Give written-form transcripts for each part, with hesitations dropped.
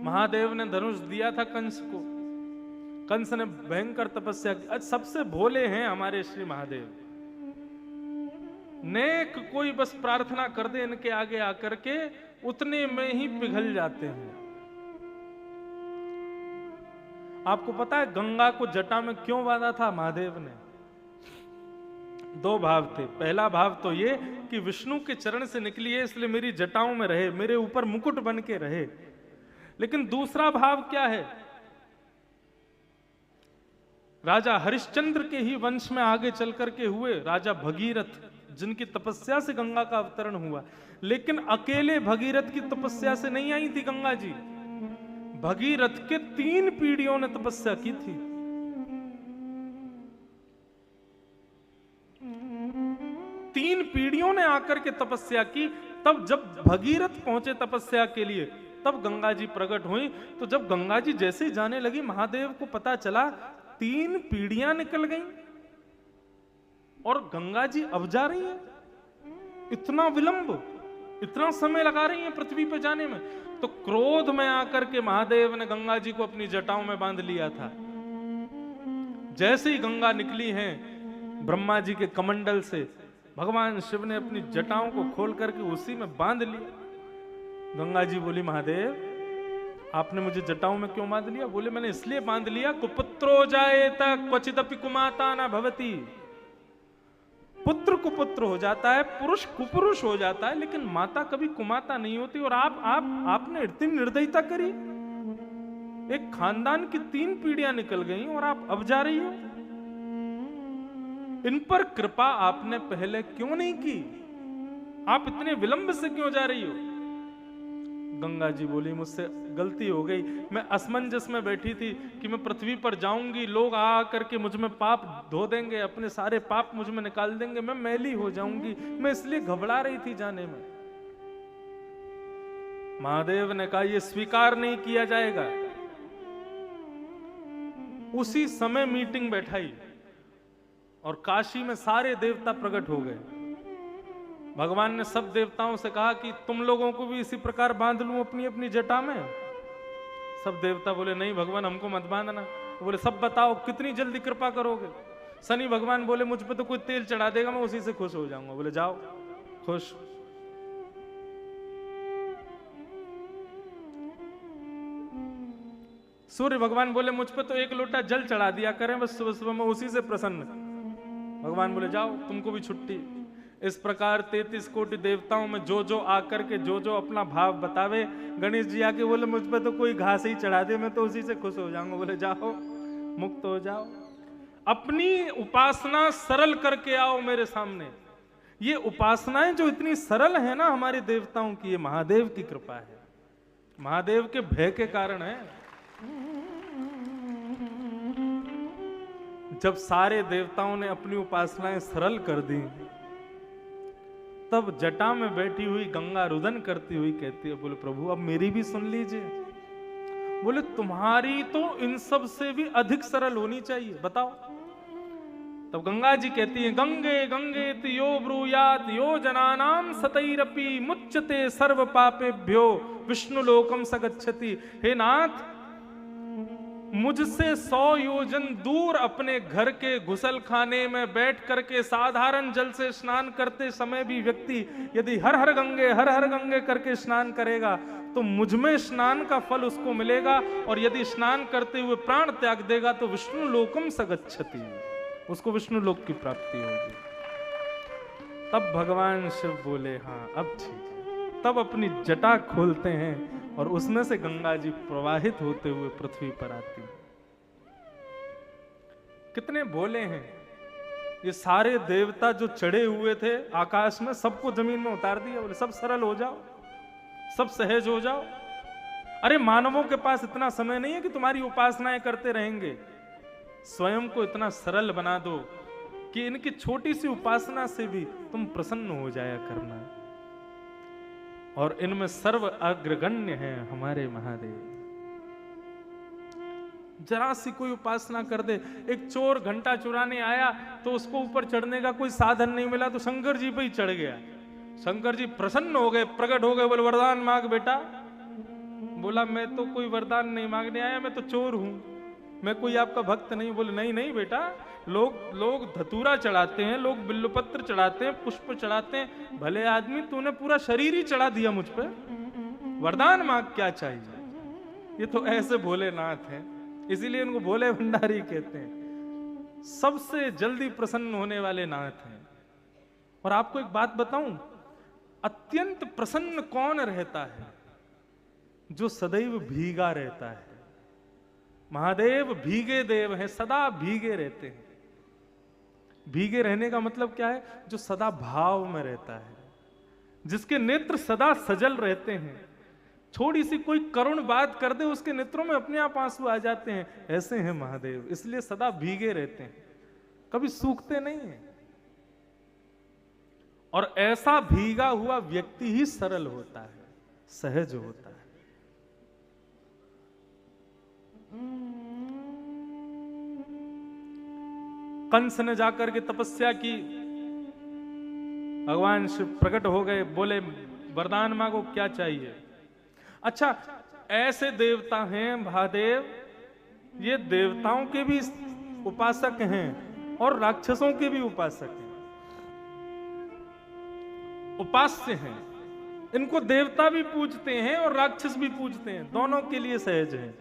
महादेव ने धनुष दिया था कंस को, कंस ने भयंकर तपस्या की। आज सबसे भोले हैं हमारे श्री महादेव। नेक कोई बस प्रार्थना कर दे इनके आगे आकर के, उतने में ही पिघल जाते हैं। आपको पता है गंगा को जटा में क्यों बांधा था महादेव ने? दो भाव थे। पहला भाव तो ये कि विष्णु के चरण से निकली है इसलिए मेरी जटाओं में रहे, मेरे ऊपर मुकुट बन के रहे। लेकिन दूसरा भाव क्या है? राजा हरिश्चंद्र के ही वंश में आगे चल करके हुए राजा भगीरथ, जिनकी तपस्या से गंगा का अवतरण हुआ। लेकिन अकेले भगीरथ की तपस्या से नहीं आई थी गंगा जी, भगीरथ के 3 पीढ़ियों ने तपस्या की थी। तीन पीढ़ियों ने आकर के तपस्या की। तब जब भगीरथ पहुंचे तपस्या के लिए, तब गंगा जी प्रकट हुई। तो जब गंगा जी जैसे ही जाने लगी, महादेव को पता चला 3 पीढ़ियां निकल गईं और गंगा जी अब जा रही हैं। इतना विलंब, इतना समय लगा रही हैं पृथ्वी पर जाने में। तो क्रोध में आकर के महादेव ने गंगा जी को अपनी जटाओं में बांध लिया था। जैसे ही गंगा निकली हैं ब्रह्मा जी के कमंडल से, भगवान शिव ने अपनी जटाओं को खोल करके उसी में बांध लिया। गंगा जी बोली, महादेव आपने मुझे जटाओं में क्यों बांध लिया? बोले, मैंने इसलिए बांध लिया, कुपुत्रो जायेत क्वचिदपि कुमाता न भवति। पुत्र कुपुत्र हो जाता है, पुरुष कुपुरुष हो जाता है, लेकिन माता कभी कुमाता नहीं होती। और आपने इतनी निर्दयता करी, एक खानदान की 3 पीढ़ियां निकल गई और आप अब जा रही हो। इन पर कृपा आपने पहले क्यों नहीं की? आप इतने विलंब से क्यों जा रही हो? गंगा जी बोली, मुझसे गलती हो गई। मैं असमंजस में बैठी थी कि मैं पृथ्वी पर जाऊंगी, लोग आ करके मुझ में पाप धो देंगे, अपने सारे पाप मुझ में निकाल देंगे, मैं मैली हो जाऊंगी। मैं इसलिए घबरा रही थी जाने में। महादेव ने कहा, यह स्वीकार नहीं किया जाएगा। उसी समय मीटिंग बैठाई और काशी में सारे देवता प्रकट हो गए। भगवान ने सब देवताओं से कहा कि तुम लोगों को भी इसी प्रकार बांध लूं अपनी अपनी जटा में। सब देवता बोले, नहीं भगवान हमको मत बांधना। बोले, सब बताओ कितनी जल्दी कृपा करोगे? शनि भगवान बोले, मुझ पे तो कोई तेल चढ़ा देगा, मैं उसी से खुश हो जाऊंगा। बोले, जाओ खुश। सूर्य भगवान बोले, मुझ पे तो 1 लोटा जल चढ़ा दिया करें बस, सुबह सुबह मैं उसी से प्रसन्न। भगवान बोले, जाओ तुमको भी छुट्टी। इस प्रकार 33 कोटि देवताओं में जो जो आकर के जो जो अपना भाव बतावे, गणेश जी आके बोले, मुझ पे तो कोई घास ही चढ़ा दे, मैं तो उसी से खुश हो जाऊंगा। बोले, जाओ मुक्त हो जाओ, अपनी उपासना सरल करके आओ मेरे सामने। ये उपासनाएं जो इतनी सरल है ना हमारे देवताओं की, ये महादेव की कृपा है, महादेव के भय के कारण है। जब सारे देवताओं ने अपनी उपासनाएं सरल कर दी, तब जटा में बैठी हुई गंगा रुदन करती हुई कहती है, बोले, प्रभु अब मेरी भी सुन लीजिए। बोले, तुम्हारी तो इन सब से भी अधिक सरल होनी चाहिए, बताओ। तब गंगा जी कहती है, गंगे गंगे यो ब्रूयात यो जनानाम सतैरपि मुच्यते सर्व पापेभ्यो विष्णु लोकम सगच्छति। हे नाथ, मुझसे 100 योजन दूर अपने घर के घुसल खाने में बैठ करके साधारण जल से स्नान करते समय भी व्यक्ति यदि हर हर गंगे करके स्नान करेगा तो मुझ में स्नान का फल उसको मिलेगा, और यदि स्नान करते हुए प्राण त्याग देगा तो विष्णु लोकम सगच्छति, उसको विष्णु लोक की प्राप्ति होगी। तब भगवान शिव बोले, हाँ अब ठीक है। तब अपनी जटा खोलते हैं और उसमें से गंगा जी प्रवाहित होते हुए पृथ्वी पर आती। कितने भोले हैं ये सारे देवता जो चढ़े हुए थे आकाश में, सबको जमीन में उतार दिया। बोले, सब सरल हो जाओ, सब सहज हो जाओ। अरे मानवों के पास इतना समय नहीं है कि तुम्हारी उपासनाएं करते रहेंगे। स्वयं को इतना सरल बना दो कि इनकी छोटी सी उपासना से भी तुम प्रसन्न हो जाया करना। और इनमें सर्व अग्रगण्य है हमारे महादेव। जरा सी कोई उपासना कर दे, एक चोर घंटा चुराने आया तो उसको ऊपर चढ़ने का कोई साधन नहीं मिला तो शंकर जी पे ही चढ़ गया। शंकर जी प्रसन्न हो गए, प्रकट हो गए, बोले, वरदान मांग बेटा। बोला मैं तो कोई वरदान नहीं मांगने आया, मैं तो चोर हूं, मैं कोई आपका भक्त नहीं। बोले नहीं नहीं बेटा, लोग धतूरा चढ़ाते हैं, लोग बिल्वपत्र चढ़ाते हैं, पुष्प चढ़ाते हैं, भले आदमी तूने पूरा शरीर ही चढ़ा दिया मुझ पे, वरदान मांग क्या चाहिए। ये तो ऐसे भोलेनाथ हैं, इसीलिए इनको भोले भंडारी कहते हैं, सबसे जल्दी प्रसन्न होने वाले नाथ हैं। और आपको एक बात बताऊं, अत्यंत प्रसन्न कौन रहता है? जो सदैव भीगा रहता है। महादेव भीगे देव हैं, सदा भीगे रहते हैं। भीगे रहने का मतलब क्या है? जो सदा भाव में रहता है, जिसके नेत्र सदा सजल रहते हैं, थोड़ी सी कोई करुण बात कर दे उसके नेत्रों में अपने आप आंसू आ जाते हैं, ऐसे हैं महादेव। इसलिए सदा भीगे रहते हैं, कभी सूखते नहीं हैं। और ऐसा भीगा हुआ व्यक्ति ही सरल होता है, सहज होता है। कंस ने जाकर के तपस्या की, भगवान शिव प्रकट हो गए, बोले वरदान मांगो क्या चाहिए। अच्छा, ऐसे देवता हैं महादेव, ये देवताओं के भी उपासक हैं और राक्षसों के भी उपासक हैं, उपास्य हैं। इनको देवता भी पूजते हैं और राक्षस भी पूजते हैं, दोनों के लिए सहज है।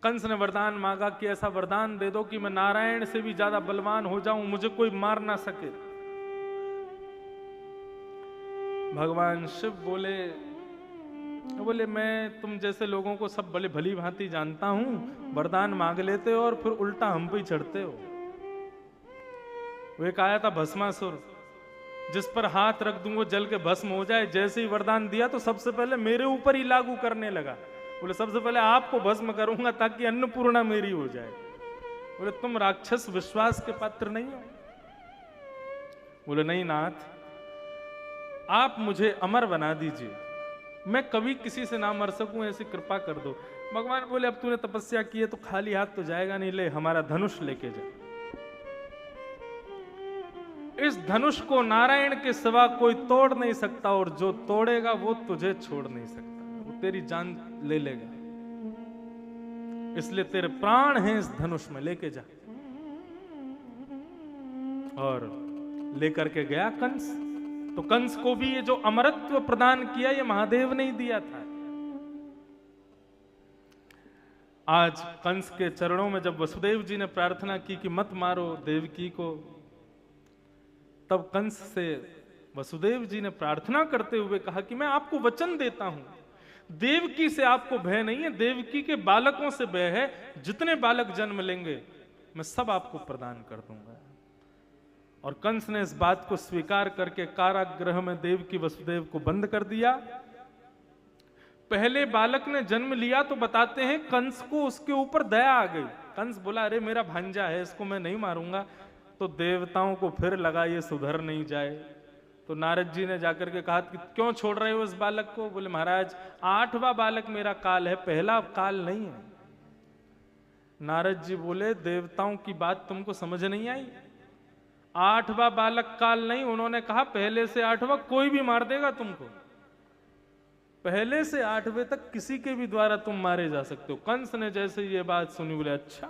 कंस ने वरदान मांगा कि ऐसा वरदान दे दो कि मैं नारायण से भी ज्यादा बलवान हो जाऊं, मुझे कोई मार ना सके। भगवान शिव बोले मैं तुम जैसे लोगों को सब बड़े भली भांति जानता हूं, वरदान मांग लेते हो और फिर उल्टा हम पे ही चढ़ते हो। वो एक आया था भस्मासुर, जिस पर हाथ रख दूं वो जल के भस्म हो जाए। जैसे ही वरदान दिया तो सबसे पहले मेरे ऊपर ही लागू करने लगा। बोले सबसे पहले आपको भस्म करूंगा ताकि अन्नपूर्णा मेरी हो जाए। बोले तुम राक्षस विश्वास के पात्र नहीं हो। बोले नहीं नाथ, आप मुझे अमर बना दीजिए, मैं कभी किसी से ना मर सकूं, ऐसी कृपा कर दो। भगवान बोले अब तूने तपस्या की है तो खाली हाथ तो जाएगा नहीं, ले हमारा धनुष लेके जा। इस धनुष को नारायण के सिवा कोई तोड़ नहीं सकता, और जो तोड़ेगा वो तुझे छोड़ नहीं सकता, वो तेरी जान ले लेगा। इसलिए तेरे प्राण हैं इस धनुष में, लेके जा। और लेकर के गया कंस। तो कंस को भी ये जो अमरत्व प्रदान किया ये महादेव ने ही दिया था। आज कंस के चरणों में जब वसुदेव जी ने प्रार्थना की कि मत मारो देवकी को, तब कंस से वसुदेव जी ने प्रार्थना करते हुए कहा कि मैं आपको वचन देता हूं, देवकी से आपको भय नहीं है, देवकी के बालकों से भय है। जितने बालक जन्म लेंगे मैं सब आपको प्रदान कर दूंगा। और कंस ने इस बात को स्वीकार करके कारागृह में देवकी वसुदेव को बंद कर दिया। पहले बालक ने जन्म लिया तो बताते हैं कंस को उसके ऊपर दया आ गई। कंस बोला अरे मेरा भांजा है, इसको मैं नहीं मारूंगा। तो देवताओं को फिर लगा ये सुधर नहीं जाए, तो नारद जी ने जाकर के कहा कि क्यों छोड़ रहे हो इस बालक को। बोले महाराज 8वां बालक मेरा काल है, पहला काल नहीं है। नारद जी बोले देवताओं की बात तुमको समझ नहीं आई, 8वां बालक काल नहीं, उन्होंने कहा पहले से 8वां कोई भी मार देगा तुमको, पहले से 8वें तक किसी के भी द्वारा तुम मारे जा सकते हो। कंस ने जैसे ये बात सुनी बोले अच्छा।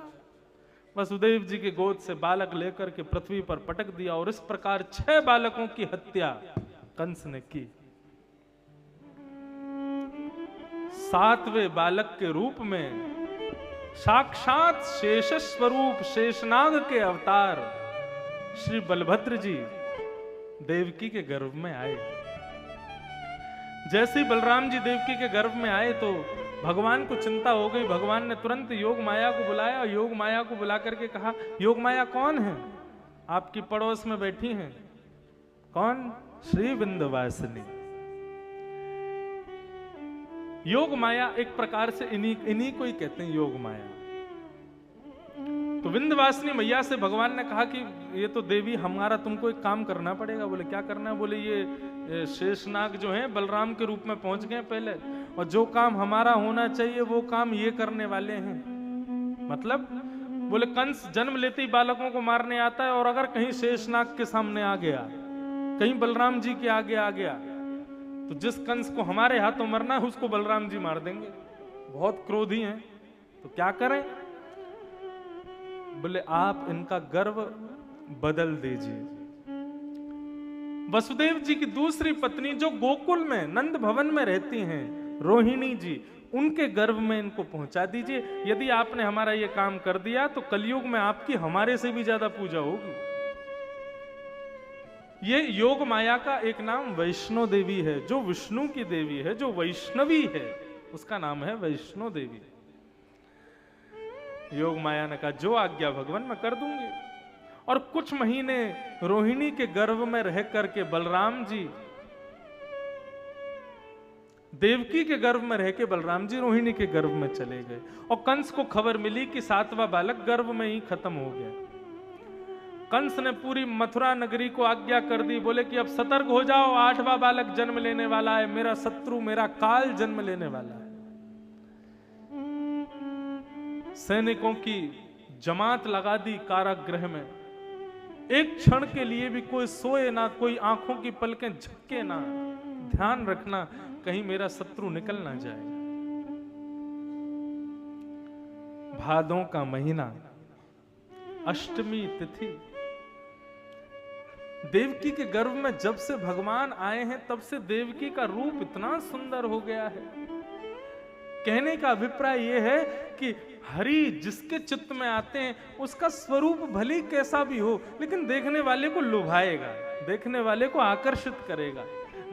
वसुदेव जी के गोद से बालक लेकर के पृथ्वी पर पटक दिया, और इस प्रकार 6 बालकों की हत्या कंस ने की। 7वें बालक के रूप में साक्षात शेष स्वरूप शेषनाग के अवतार श्री बलभद्र जी देवकी के गर्भ में आए। जैसे ही बलराम जी देवकी के गर्भ में आए तो भगवान को चिंता हो गई। भगवान ने तुरंत योग माया को बुलाया, और योग माया को बुला करके कहा योग माया कौन है? आपकी पड़ोस में बैठी हैं। कौन? श्री विंध्यवासिनी। योग माया एक प्रकार से इन्हीं को ही कहते हैं योग माया। तो विंध्यवासिनी मैया से भगवान ने कहा कि ये तो देवी हमारा तुमको एक काम करना पड़ेगा। बोले क्या करना है? बोले ये शेषनाग जो है बलराम के रूप में पहुंच गए पहले, और जो काम हमारा होना चाहिए वो काम ये करने वाले हैं। मतलब बोले कंस जन्म लेते ही बालकों को मारने आता है, और अगर कहीं शेषनाग के सामने आ गया, कहीं बलराम जी के आगे आ गया, तो जिस कंस को हमारे हाथों मरना है उसको बलराम जी मार देंगे, बहुत क्रोधी हैं, तो क्या करें? बोले आप इनका गर्व बदल दीजिए। वसुदेव जी की दूसरी पत्नी जो गोकुल में नंद भवन में रहती हैं, रोहिणी जी, उनके गर्भ में इनको पहुंचा दीजिए। यदि आपने हमारा ये काम कर दिया तो कलयुग में आपकी हमारे से भी ज्यादा पूजा होगी। ये योग माया का एक नाम वैष्णो देवी है, जो विष्णु की देवी है, जो वैष्णवी है, उसका नाम है वैष्णो देवी। योग माया ने कहा जो आज्ञा भगवान मैं कर दूंगी। और कुछ महीने रोहिणी के गर्भ में रह करके बलराम जी, देवकी के गर्भ में रह के बलराम जी रोहिणी के गर्भ में चले गए। और कंस को खबर मिली कि 7वां बालक गर्भ में ही खत्म हो गया। कंस ने पूरी मथुरा नगरी को आज्ञा कर दी, बोले कि अब सतर्क हो जाओ, 8वां बालक जन्म लेने वाला है, मेरा शत्रु, मेरा काल जन्म लेने वाला है। सैनिकों की जमात लगा दी कारागृह में। एक क्षण के लिए भी कोई सोए ना, कोई आंखों की पलकें झपके ना, ध्यान रखना कहीं मेरा शत्रु निकल ना जाए। भादों का महीना, अष्टमी तिथि, देवकी के गर्भ में जब से भगवान आए हैं तब से देवकी का रूप इतना सुंदर हो गया है। कहने का अभिप्राय यह है कि हरि जिसके चित्त में आते हैं उसका स्वरूप भले कैसा भी हो, लेकिन देखने वाले को लुभाएगा, देखने वाले को आकर्षित करेगा।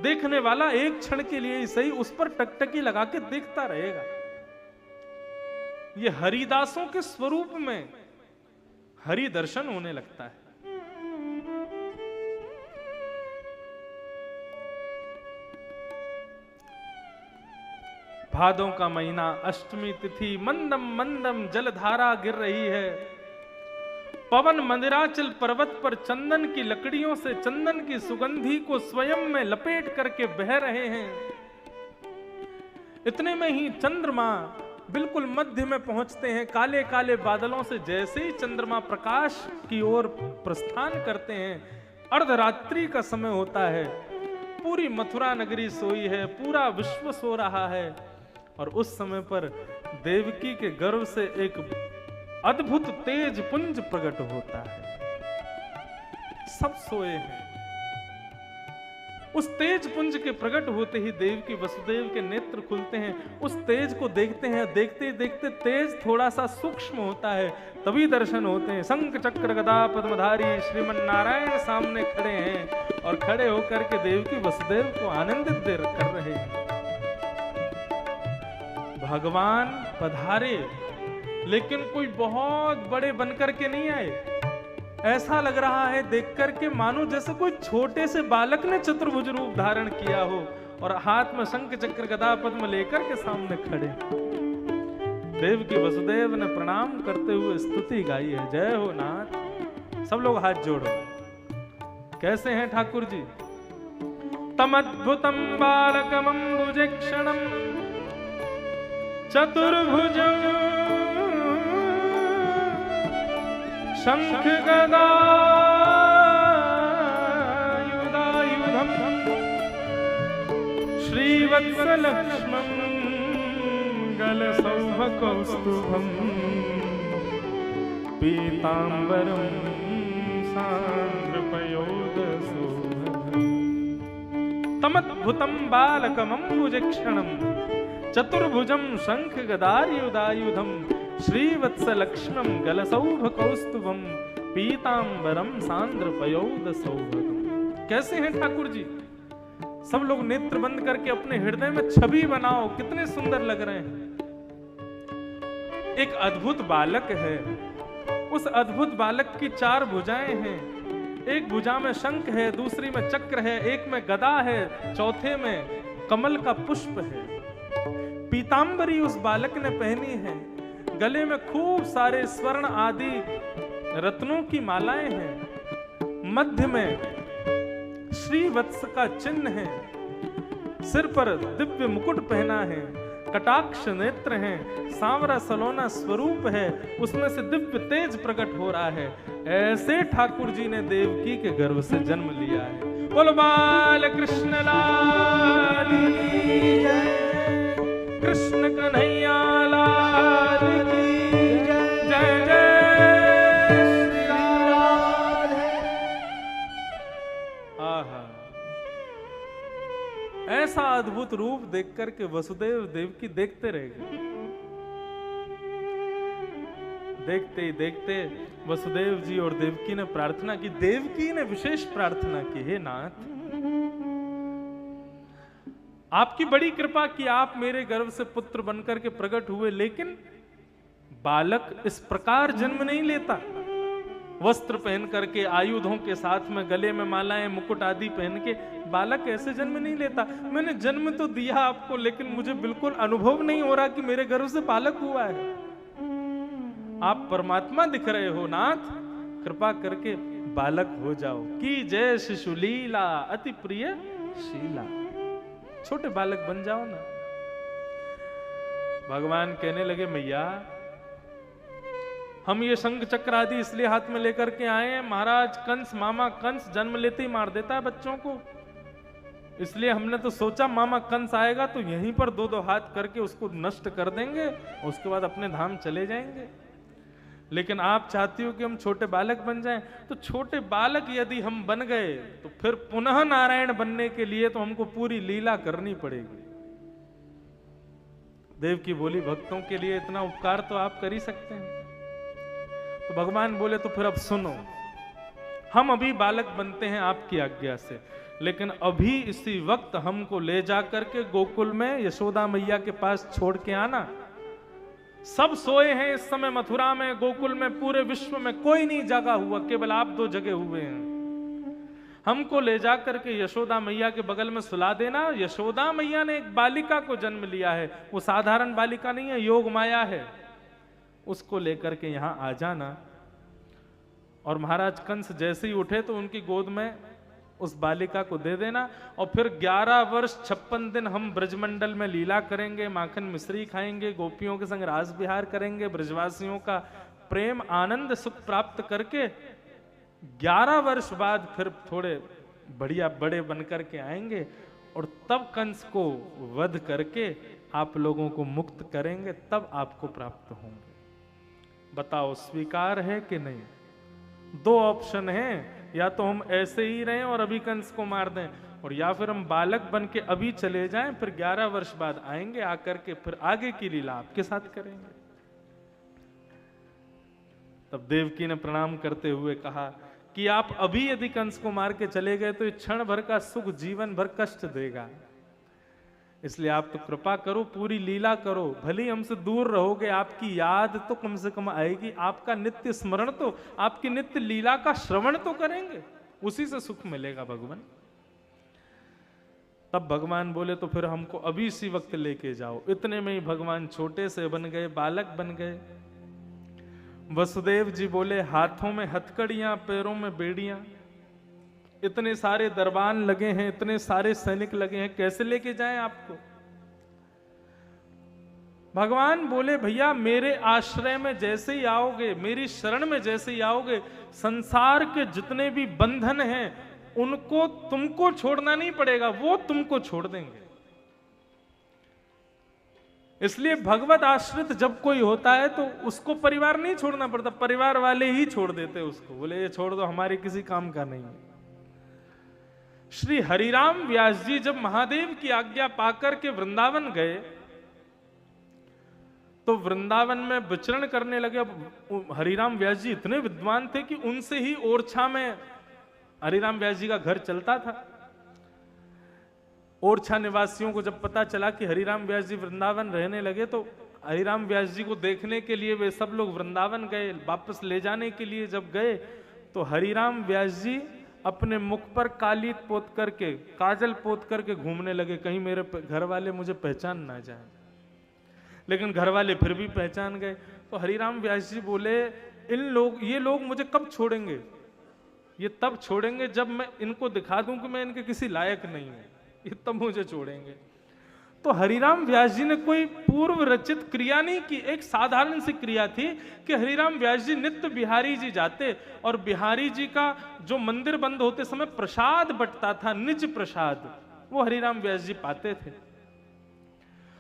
देखने वाला एक क्षण के लिए ही सही उस पर टकटकी लगा के देखता रहेगा। ये हरिदासों के स्वरूप में हरि दर्शन होने लगता है। भादों का महीना, अष्टमी तिथि, मंदम मंदम जलधारा गिर रही है। पवन मंदिराचल पर्वत पर चंदन की लकड़ियों से चंदन की सुगंधी को स्वयं में लपेट करके बह रहे हैं। इतने में ही चंद्रमा बिल्कुल मध्य में पहुंचते हैं। काले काले बादलों से जैसे ही चंद्रमा प्रकाश की ओर प्रस्थान करते हैं, अर्धरात्रि का समय होता है। पूरी मथुरा नगरी सोई है, पूरा विश्व सो रहा है। और उस समय पर देवकी के गर्भ से एक अद्भुत तेज पुंज प्रकट होता है। सब सोए हैं। उस तेज पुंज के प्रकट होते ही देवकी वसुदेव के नेत्र खुलते हैं। उस तेज को देखते हैं, देखते देखते तेज थोड़ा सा सूक्ष्म होता है, तभी दर्शन होते हैं। शंख चक्र गदा पद्मधारी श्रीमन नारायण सामने खड़े हैं और खड़े होकर के देवकी वसुदेव को आनंदित कर रहे हैं। भगवान पधारे, लेकिन कोई बहुत बड़े बनकर के नहीं आए। ऐसा लग रहा है देखकर के मानो जैसे कोई छोटे से बालक ने चतुर्भुज रूप धारण किया हो और हाथ में शंख चक्र गदा पद्म लेकर के सामने खड़े। देवकी वसुदेव ने प्रणाम करते हुए स्तुति गाई है, जय हो नाथ। सब लोग हाथ जोड़ो। कैसे हैं ठाकुर जी? तमद्भुतम बालकमं भुजक्षणम चतुर्भुजं शंख गदा युधायुधं श्रीवत्सलक्ष्मं गलसौभकौस्तुभं पीताम्बरं सान्द्रपयोदशोभनम्। तमद्भुतं बालकमं भुजक्षणं चतुर्भुजं शंख गदायुधायुधं श्रीवत्सलक्ष्मं गलसौभकौस्तुभं पीताम्बरं सान्द्रपयोदशोभनम्। कैसे हैं ठाकुर जी? सब लोग नेत्र बंद करके अपने हृदय में छवि बनाओ, कितने सुंदर लग रहे हैं। एक अद्भुत बालक है, उस अद्भुत बालक की 4 भुजाएं हैं। एक भुजा में शंख है, दूसरी में चक्र है, एक में गदा है, चौथे में कमल का पुष्प है। पीतांबरी उस बालक ने पहनी है। गले में खूब सारे स्वर्ण आदि रत्नों की मालाएं हैं। मध्य में श्रीवत्स का चिन्ह है। सिर पर दिव्य मुकुट पहना है। कटाक्ष नेत्र हैं। सांवरा सलोना स्वरूप है, उसमें से दिव्य तेज प्रकट हो रहा है। ऐसे ठाकुर जी ने देवकी के गर्भ से जन्म लिया है। बोल बाल कृष्ण लाल की जय, कृष्ण कन्हैया लाल की जय, जय जय श्री राधे। आहा, ऐसा अद्भुत रूप देख करके वसुदेव देवकी देखते रह गए। देखते ही देखते वसुदेव जी और देवकी ने प्रार्थना की। देवकी ने विशेष प्रार्थना की, हे नाथ, आपकी बड़ी कृपा कि आप मेरे गर्भ से पुत्र बनकर के प्रकट हुए, लेकिन बालक इस प्रकार जन्म नहीं लेता। वस्त्र पहन करके, आयुधों के साथ में, गले में मालाएं, मुकुट आदि पहन के बालक ऐसे जन्म नहीं लेता। मैंने जन्म तो दिया आपको, लेकिन मुझे बिल्कुल अनुभव नहीं हो रहा कि मेरे गर्भ से बालक हुआ है। आप परमात्मा दिख रहे हो नाथ, कृपा करके बालक हो जाओ। की जय शिशु लीला अति प्रिय शीला, छोटे बालक बन जाओ ना। भगवान कहने लगे, मैया हम ये शंख चक्र आदि इसलिए हाथ में लेकर के आए हैं, महाराज कंस, मामा कंस जन्म लेते ही मार देता है बच्चों को, इसलिए हमने तो सोचा मामा कंस आएगा तो यहीं पर दो दो हाथ करके उसको नष्ट कर देंगे, उसके बाद अपने धाम चले जाएंगे। लेकिन आप चाहती हो कि हम छोटे बालक बन जाएं, तो छोटे बालक यदि हम बन गए तो फिर पुनः नारायण बनने के लिए तो हमको पूरी लीला करनी पड़ेगी। देव की बोली, भक्तों के लिए इतना उपकार तो आप कर ही सकते हैं। तो भगवान बोले, तो फिर अब सुनो, हम अभी बालक बनते हैं आपकी आज्ञा से, लेकिन अभी इसी वक्त हमको ले जाकर के गोकुल में यशोदा मैया के पास छोड़ के आना। सब सोए हैं इस समय मथुरा में, गोकुल में, पूरे विश्व में कोई नहीं जागा हुआ, केवल आप दो जगे हुए हैं। हमको ले जाकर के यशोदा मैया के बगल में सुला देना। यशोदा मैया ने एक बालिका को जन्म लिया है, वो साधारण बालिका नहीं है, योग माया है, उसको लेकर के यहां आ जाना। और महाराज कंस जैसे ही उठे तो उनकी गोद में उस बालिका को दे देना। और फिर 11 वर्ष 56 दिन हम ब्रजमंडल में लीला करेंगे, माखन मिश्री खाएंगे, गोपियों के संग रास विहार करेंगे, ब्रजवासियों का प्रेम आनंद सुख प्राप्त करके 11 वर्ष बाद फिर थोड़े बढ़िया बड़े बनकर के आएंगे, और तब कंस को वध करके आप लोगों को मुक्त करेंगे, तब आपको प्राप्त होंगे। बताओ स्वीकार है कि नहीं? 2 ऑप्शन हैं, या तो हम ऐसे ही रहें और अभी कंस को मार दें, और या फिर हम बालक बन के अभी चले जाएं, फिर 11 वर्ष बाद आएंगे, आकर के फिर आगे की लीला आपके साथ करेंगे। तब देवकी ने प्रणाम करते हुए कहा कि आप अभी यदि कंस को मार के चले गए तो ये क्षण भर का सुख जीवन भर कष्ट देगा, इसलिए आप तो कृपा करो, पूरी लीला करो। भले हमसे दूर रहोगे, आपकी याद तो कम से कम आएगी, आपका नित्य स्मरण तो, आपकी नित्य लीला का श्रवण तो करेंगे, उसी से सुख मिलेगा भगवान। तब भगवान बोले, तो फिर हमको अभी इसी वक्त लेके जाओ। इतने में ही भगवान छोटे से बन गए, बालक बन गए। वसुदेव जी बोले, हाथों में हथकड़ियां, पैरों में बेड़ियां, इतने सारे दरबान लगे हैं, इतने सारे सैनिक लगे हैं, कैसे लेके जाएं आपको? भगवान बोले, भैया मेरे आश्रय में जैसे ही आओगे, मेरी शरण में जैसे ही आओगे, संसार के जितने भी बंधन हैं उनको तुमको छोड़ना नहीं पड़ेगा, वो तुमको छोड़ देंगे। इसलिए भगवत आश्रित जब कोई होता है तो उसको परिवार नहीं छोड़ना पड़ता, परिवार वाले ही छोड़ देते उसको, बोले ये छोड़ दो, हमारे किसी काम का नहीं है। श्री हरिराम व्यास जी जब महादेव की आज्ञा पाकर के वृंदावन गए तो वृंदावन में विचरण करने लगे। अब हरिराम व्यास जी इतने विद्वान थे कि उनसे ही ओरछा में हरिराम व्यास जी का घर चलता था। ओरछा निवासियों को जब पता चला कि हरिराम व्यास जी वृंदावन रहने लगे तो हरिराम व्यास जी को देखने के लिए वे सब लोग वृंदावन गए। वापस ले जाने के लिए जब गए तो हरिराम व्यास जी अपने मुख पर काली पोत करके, काजल पोत करके घूमने लगे, कहीं मेरे घर वाले मुझे पहचान ना जाए। लेकिन घर वाले फिर भी पहचान गए। तो हरिराम व्यास जी बोले, ये लोग मुझे कब छोड़ेंगे? ये तब छोड़ेंगे जब मैं इनको दिखा दूं कि मैं इनके किसी लायक नहीं हूं, ये तब मुझे छोड़ेंगे। तो हरिराम व्यास जी ने कोई पूर्व रचित क्रिया नहीं की, एक साधारण सी क्रिया थी कि हरिराम व्यास जी नित्य बिहारी जी जाते और बिहारी जी का जो मंदिर बंद होते समय प्रसाद बंटता था, निज प्रसाद, वो हरिराम व्यास जी पाते थे।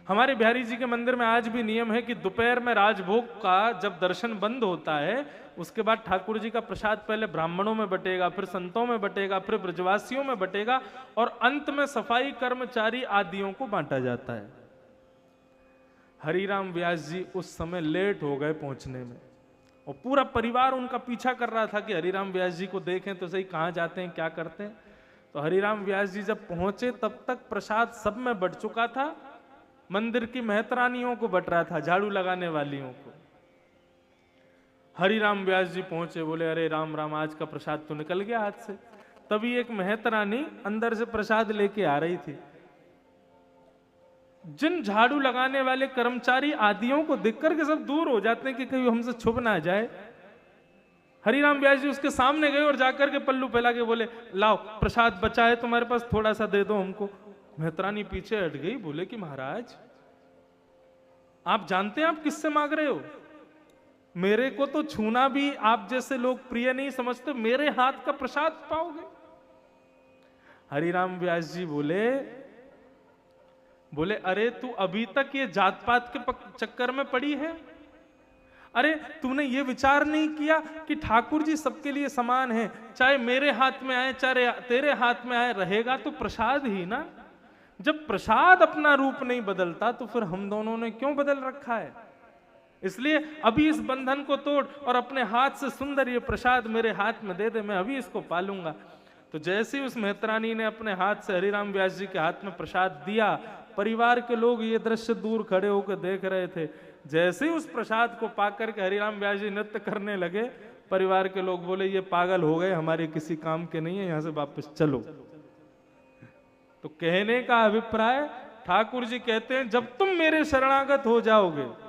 हमारे बिहारी जी के मंदिर में आज भी नियम है कि दोपहर में राजभोग का जब दर्शन बंद होता है, उसके बाद ठाकुर जी का प्रसाद पहले ब्राह्मणों में बटेगा, फिर संतों में बटेगा, फिर ब्रजवासियों में बटेगा और अंत में सफाई कर्मचारी आदियों को बांटा जाता है। हरिराम व्यास जी उस समय लेट हो गए पहुंचने में और पूरा परिवार उनका पीछा कर रहा था कि हरिराम व्यास जी को देखें तो सही, कहां जाते हैं, क्या करते हैं। तो हरिराम व्यास जी जब पहुंचे तब तक प्रसाद सब में बट चुका था, मंदिर की मेहतरानियों को बट रहा था, झाड़ू लगाने वालियों को। हरिराम व्यास जी पहुंचे, बोले अरे राम राम, आज का प्रसाद तो निकल गया हाथ से। तभी एक मेहतरानी अंदर से प्रसाद लेके आ रही थी। जिन झाड़ू लगाने वाले कर्मचारी आदियों को देखकर के सब दूर हो जाते हैं कि कहीं हमसे छुप ना जाए। हरिराम व्यास जी उसके सामने गए और जाकर के पल्लू फैला के बोले, लाओ प्रसाद बचा है तुम्हारे पास, थोड़ा सा दे दो हमको। मेहतरानी पीछे हट गई, बोले कि महाराज आप जानते हैं आप किससे मांग रहे हो? मेरे को तो छूना भी आप जैसे लोग प्रिय नहीं समझते, मेरे हाथ का प्रसाद पाओगे? हरिराम व्यास जी बोले अरे तू अभी तक ये जात पात के चक्कर में पड़ी है? अरे तूने ये विचार नहीं किया कि ठाकुर जी सबके लिए समान है, चाहे मेरे हाथ में आए चाहे तेरे हाथ में आए, रहेगा तो प्रसाद ही ना। जब प्रसाद अपना रूप नहीं बदलता तो फिर हम दोनों ने क्यों बदल रखा है? इसलिए अभी इस बंधन को तोड़ और अपने हाथ से सुंदर ये प्रसाद मेरे हाथ में दे दे, मैं अभी इसको पालूंगा। तो जैसे ही उस मेहतरानी ने अपने हाथ से हरिराम व्यास जी के हाथ में प्रसाद दिया, परिवार के लोग ये दृश्य दूर खड़े होकर देख रहे थे। जैसे ही उस प्रसाद को पाकर के हरिराम व्यास जी नृत्य करने लगे, परिवार के लोग बोले ये पागल हो गए, हमारे किसी काम के नहीं है, यहां से वापस चलो। तो कहने का अभिप्राय, ठाकुर जी कहते हैं जब तुम मेरे शरणागत हो जाओगे,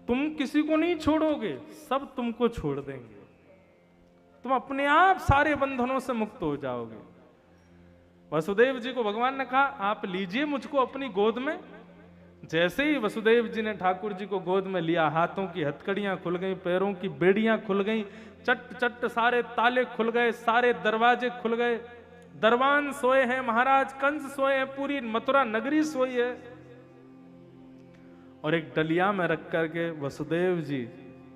तुम किसी को नहीं छोड़ोगे, सब तुमको छोड़ देंगे, तुम अपने आप सारे बंधनों से मुक्त हो जाओगे। वसुदेव जी को भगवान ने कहा आप लीजिए मुझको अपनी गोद में। जैसे ही वसुदेव जी ने ठाकुर जी को गोद में लिया, हाथों की हथकड़ियां खुल गई, पैरों की बेड़ियां खुल गई, चट चट सारे ताले खुल गए, सारे दरवाजे खुल गए, दरबान सोए हैं, महाराज कंस सोए हैं, पूरी मथुरा नगरी सोई है। और एक डलिया में रख करके वसुदेव जी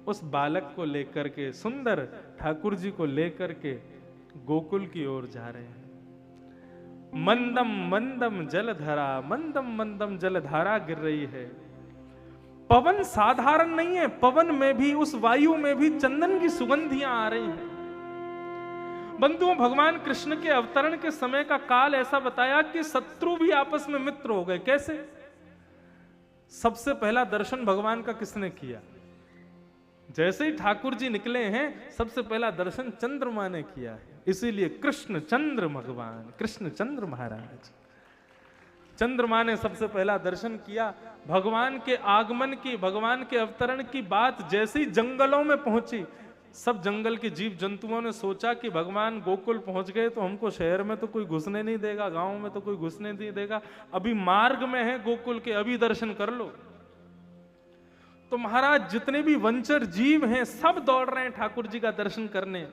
उस बालक को लेकर के, सुंदर ठाकुर जी को लेकर के गोकुल की ओर जा रहे हैं। मंदम मंदम जलधारा, मंदम मंदम जलधारा गिर रही है। पवन साधारण नहीं है, पवन में भी, उस वायु में भी चंदन की सुगंधियां आ रही हैं। बंधुओं, भगवान कृष्ण के अवतरण के समय का काल ऐसा बताया कि शत्रु भी आपस में मित्र हो गए। कैसे? सबसे पहला दर्शन भगवान का किसने किया? जैसे ही ठाकुर जी निकले हैं, सबसे पहला दर्शन चंद्रमा ने किया है। इसीलिए कृष्ण चंद्र भगवान, कृष्ण चंद्र महाराज, चंद्रमा ने सबसे पहला दर्शन किया। भगवान के आगमन की, भगवान के अवतरण की बात जैसे ही जंगलों में पहुंची, सब जंगल के जीव जंतुओं ने सोचा कि भगवान गोकुल पहुंच गए तो हमको शहर में तो कोई घुसने नहीं देगा, गांव में तो कोई घुसने नहीं देगा, अभी मार्ग में है गोकुल के, अभी दर्शन कर लो। तो महाराज जितने भी वंचर जीव हैं सब दौड़ रहे हैं ठाकुर जी का दर्शन करने।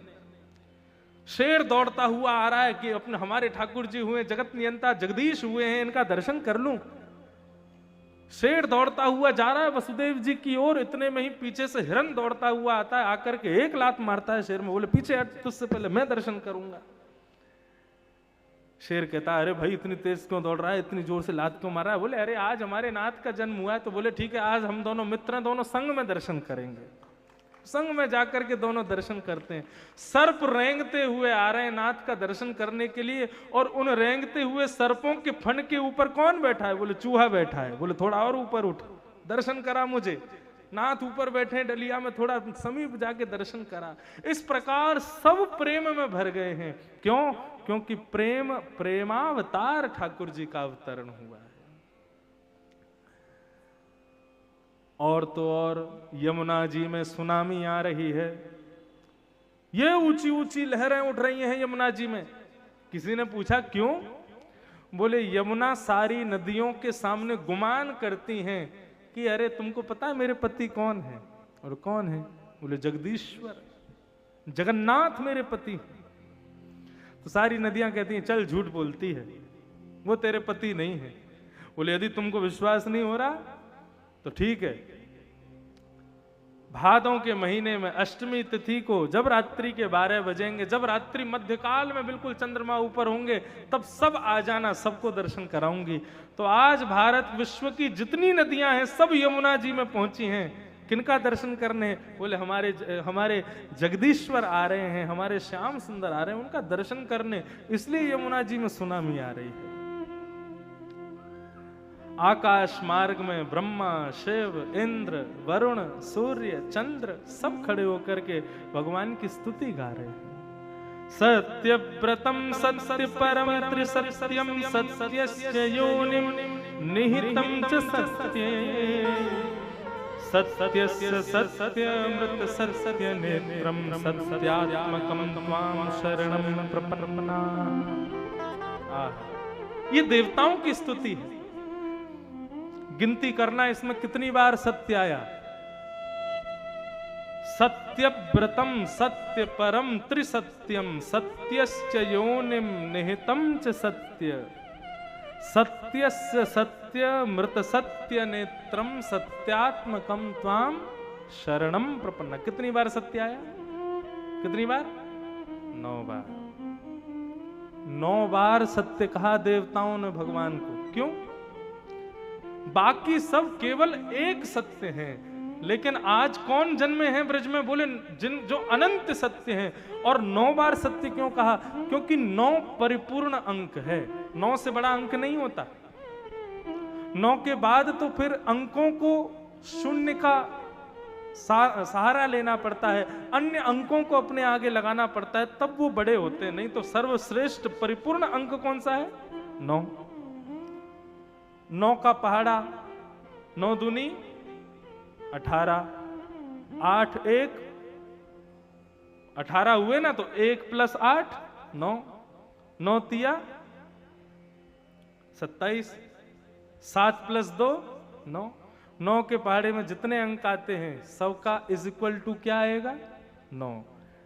शेर दौड़ता हुआ आ रहा है कि अपने हमारे ठाकुर जी हुए, जगत नियंता जगदीश हुए हैं, इनका दर्शन कर लूं। शेर दौड़ता हुआ जा रहा है वसुदेव जी की ओर, इतने में ही पीछे से हिरण दौड़ता हुआ आता है, आकर के एक लात मारता है शेर में, बोले पीछे हट, तुझसे पहले मैं दर्शन करूंगा। शेर कहता है अरे भाई इतनी तेज क्यों दौड़ रहा है, इतनी जोर से लात क्यों मार रहा है? बोले अरे आज हमारे नाथ का जन्म हुआ है। तो बोले ठीक है, आज हम दोनों मित्र हैं, दोनों संग में दर्शन करेंगे। संग में जाकर के दोनों दर्शन करते हैं। सर्प रेंगते हुए आ रहे हैं नाथ का दर्शन करने के लिए, और उन रेंगते हुए सर्पों के फण के ऊपर कौन बैठा है? बोले चूहा बैठा है। बोले थोड़ा और ऊपर उठ, दर्शन करा मुझे। नाथ ऊपर बैठे डलिया में, थोड़ा समीप जाके दर्शन करा। इस प्रकार सब प्रेम में भर गए हैं। क्यों? क्योंकि प्रेम, प्रेमावतार ठाकुर जी का अवतरण हुआ है। और तो और यमुना जी में सुनामी आ रही है, ये ऊंची ऊंची लहरें उठ रही हैं यमुना जी में। किसी ने पूछा क्यों? बोले यमुना सारी नदियों के सामने गुमान करती हैं कि अरे तुमको पता है मेरे पति कौन है? और कौन है? बोले जगदीश्वर, जगन्नाथ मेरे पति। तो सारी नदियां कहती हैं चल झूठ बोलती है, वो तेरे पति नहीं है। बोले यदि तुमको विश्वास नहीं हो रहा तो ठीक है, भादों के महीने में अष्टमी तिथि को जब रात्रि के 12 बजेंगे, जब रात्रि मध्यकाल में बिल्कुल चंद्रमा ऊपर होंगे, तब सब आ जाना, सबको दर्शन कराऊंगी। तो आज भारत विश्व की जितनी नदियां हैं सब यमुना जी में पहुंची हैं। किनका दर्शन करने? बोले हमारे जगदीश्वर आ रहे हैं, हमारे श्याम सुंदर आ रहे हैं, उनका दर्शन करने, इसलिए यमुना जी में सुनामी आ रही है। आकाश मार्ग में ब्रह्मा, शिव, इंद्र, वरुण, सूर्य, चंद्र सब खड़े होकर के भगवान की स्तुति गा रहे हैं। सत्यव्रतम सत्य परम त्रिसत्यम सत्यस्य योनिम निहितम च सत्ये सत्यस्य सत्यमृत सत्य नेत्रम सत्यात्मकम त्वाम शरणं प्रपन्नाः। ये देवताओं की स्तुति है। गिनती करना इसमें कितनी बार सत्य आया? सत्यव्रतम सत्य परम त्रिसत्यम सत्यश्च योनिम निहितम च सत्य सत्यस्य सत्य मृत सत्य नेत्रम सत्यात्मकम त्वाम शरणं प्रपन्ना। कितनी बार सत्य आया? कितनी बार? 9 बार। 9 बार सत्य कहा देवताओं ने भगवान को। क्यों? बाकी सब केवल एक सत्य हैं, लेकिन आज कौन जन्मे हैं ब्रज में? बोले जो अनंत सत्य हैं। और 9 बार सत्य क्यों कहा? क्योंकि 9 परिपूर्ण अंक है, 9 से बड़ा अंक नहीं होता। 9 के बाद तो फिर अंकों को शून्य का सहारा लेना पड़ता है, अन्य अंकों को अपने आगे लगाना पड़ता है, तब वो बड़े होते हैं। नहीं तो सर्वश्रेष्ठ परिपूर्ण अंक कौन सा है? 9। 9 का पहाड़ा, 9 दूनी 18, 8 1 18 हुए ना, तो 1 + 8 9, 9 तिया 27, 7 + 2 9। 9 के पहाड़े में जितने अंक आते हैं सबका = क्या आएगा? 9।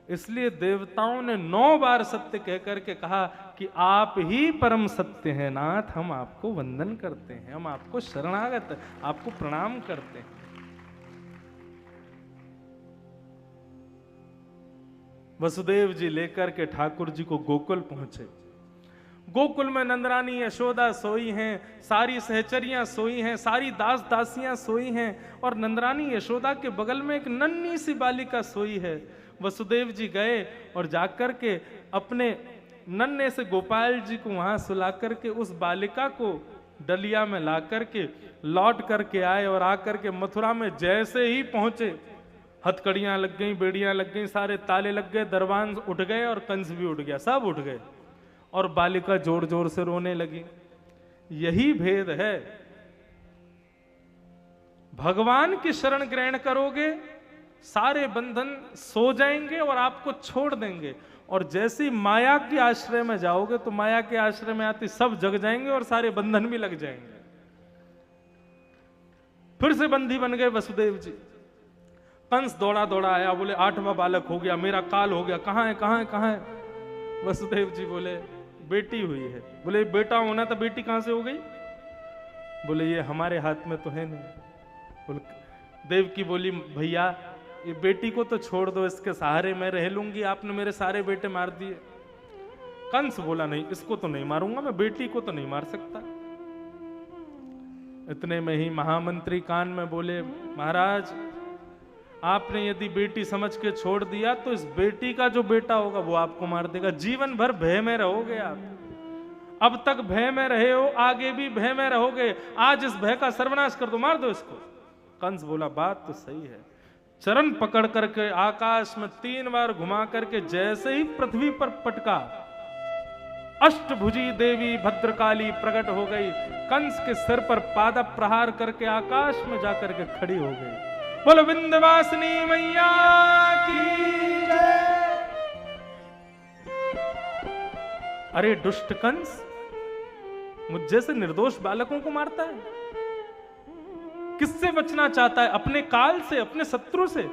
इसलिए देवताओं ने 9 बार सत्य कह करके कहा कि आप ही परम सत्य हैं नाथ, हम आपको वंदन करते हैं, हम आपको शरणागत, आपको प्रणाम करते हैं। वसुदेव जी लेकर के ठाकुर जी को गोकुल पहुंचे। गोकुल में नंदरानी यशोदा सोई हैं, सारी सहचरियां सोई हैं, सारी दास दासियां सोई हैं, और नंदरानी यशोदा के बगल में एक नन्ही सी बालिका सोई है। वसुदेव जी गए और जाकर के अपने नन्हे से गोपाल जी को वहां सुला करके उस बालिका को डलिया में ला करके लौट करके आए, और आकर के मथुरा में जैसे ही पहुंचे हथकड़ियां लग गई, बेड़ियां लग गई, सारे ताले लग गए, दरबान उठ गए और कंस भी उठ गया, सब उठ गए, और बालिका जोर जोर से रोने लगी। यही भेद है। भगवान की शरण ग्रहण करोगे सारे बंधन सो जाएंगे और आपको छोड़ देंगे, और जैसे माया के आश्रय में जाओगे तो माया के आश्रय में आते सब जग जाएंगे और सारे बंधन भी लग जाएंगे। फिर से बंदी बन गए वसुदेव जी। कंस दौड़ा दौड़ा आया, बोले 8वां बालक हो गया, मेरा काल हो गया, कहां है कहां है कहां है? वसुदेव जी बोले बेटी हुई है। बोले बेटा होना तो बेटी कहां से हो गई? बोले ये हमारे हाथ में तो है नहीं। बोले देवकी बोली भैया ये बेटी को तो छोड़ दो, इसके सहारे मैं रह लूंगी, आपने मेरे सारे बेटे मार दिए। कंस बोला नहीं, इसको तो नहीं मारूंगा मैं, बेटी को तो नहीं मार सकता। इतने में ही महामंत्री कान में बोले महाराज आपने यदि बेटी समझ के छोड़ दिया तो इस बेटी का जो बेटा होगा वो आपको मार देगा, जीवन भर भय में रहोगे आप। अब तक भय में रहे हो, आगे भी भय में रहोगे, आज इस भय का सर्वनाश कर दो, मार दो इसको। कंस बोला बात तो सही है। चरण पकड़ करके आकाश में 3 बार घुमा करके जैसे ही पृथ्वी पर पटका, अष्टभुजी देवी भद्रकाली प्रकट हो गई, कंस के सिर पर पाद प्रहार करके आकाश में जाकर के खड़ी हो गई। बोलो विंध्यवासिनी मैया की जय। अरे दुष्ट कंस, मुझ जैसे निर्दोष बालकों को मारता है? किससे बचना चाहता है? अपने काल से, अपने शत्रु से।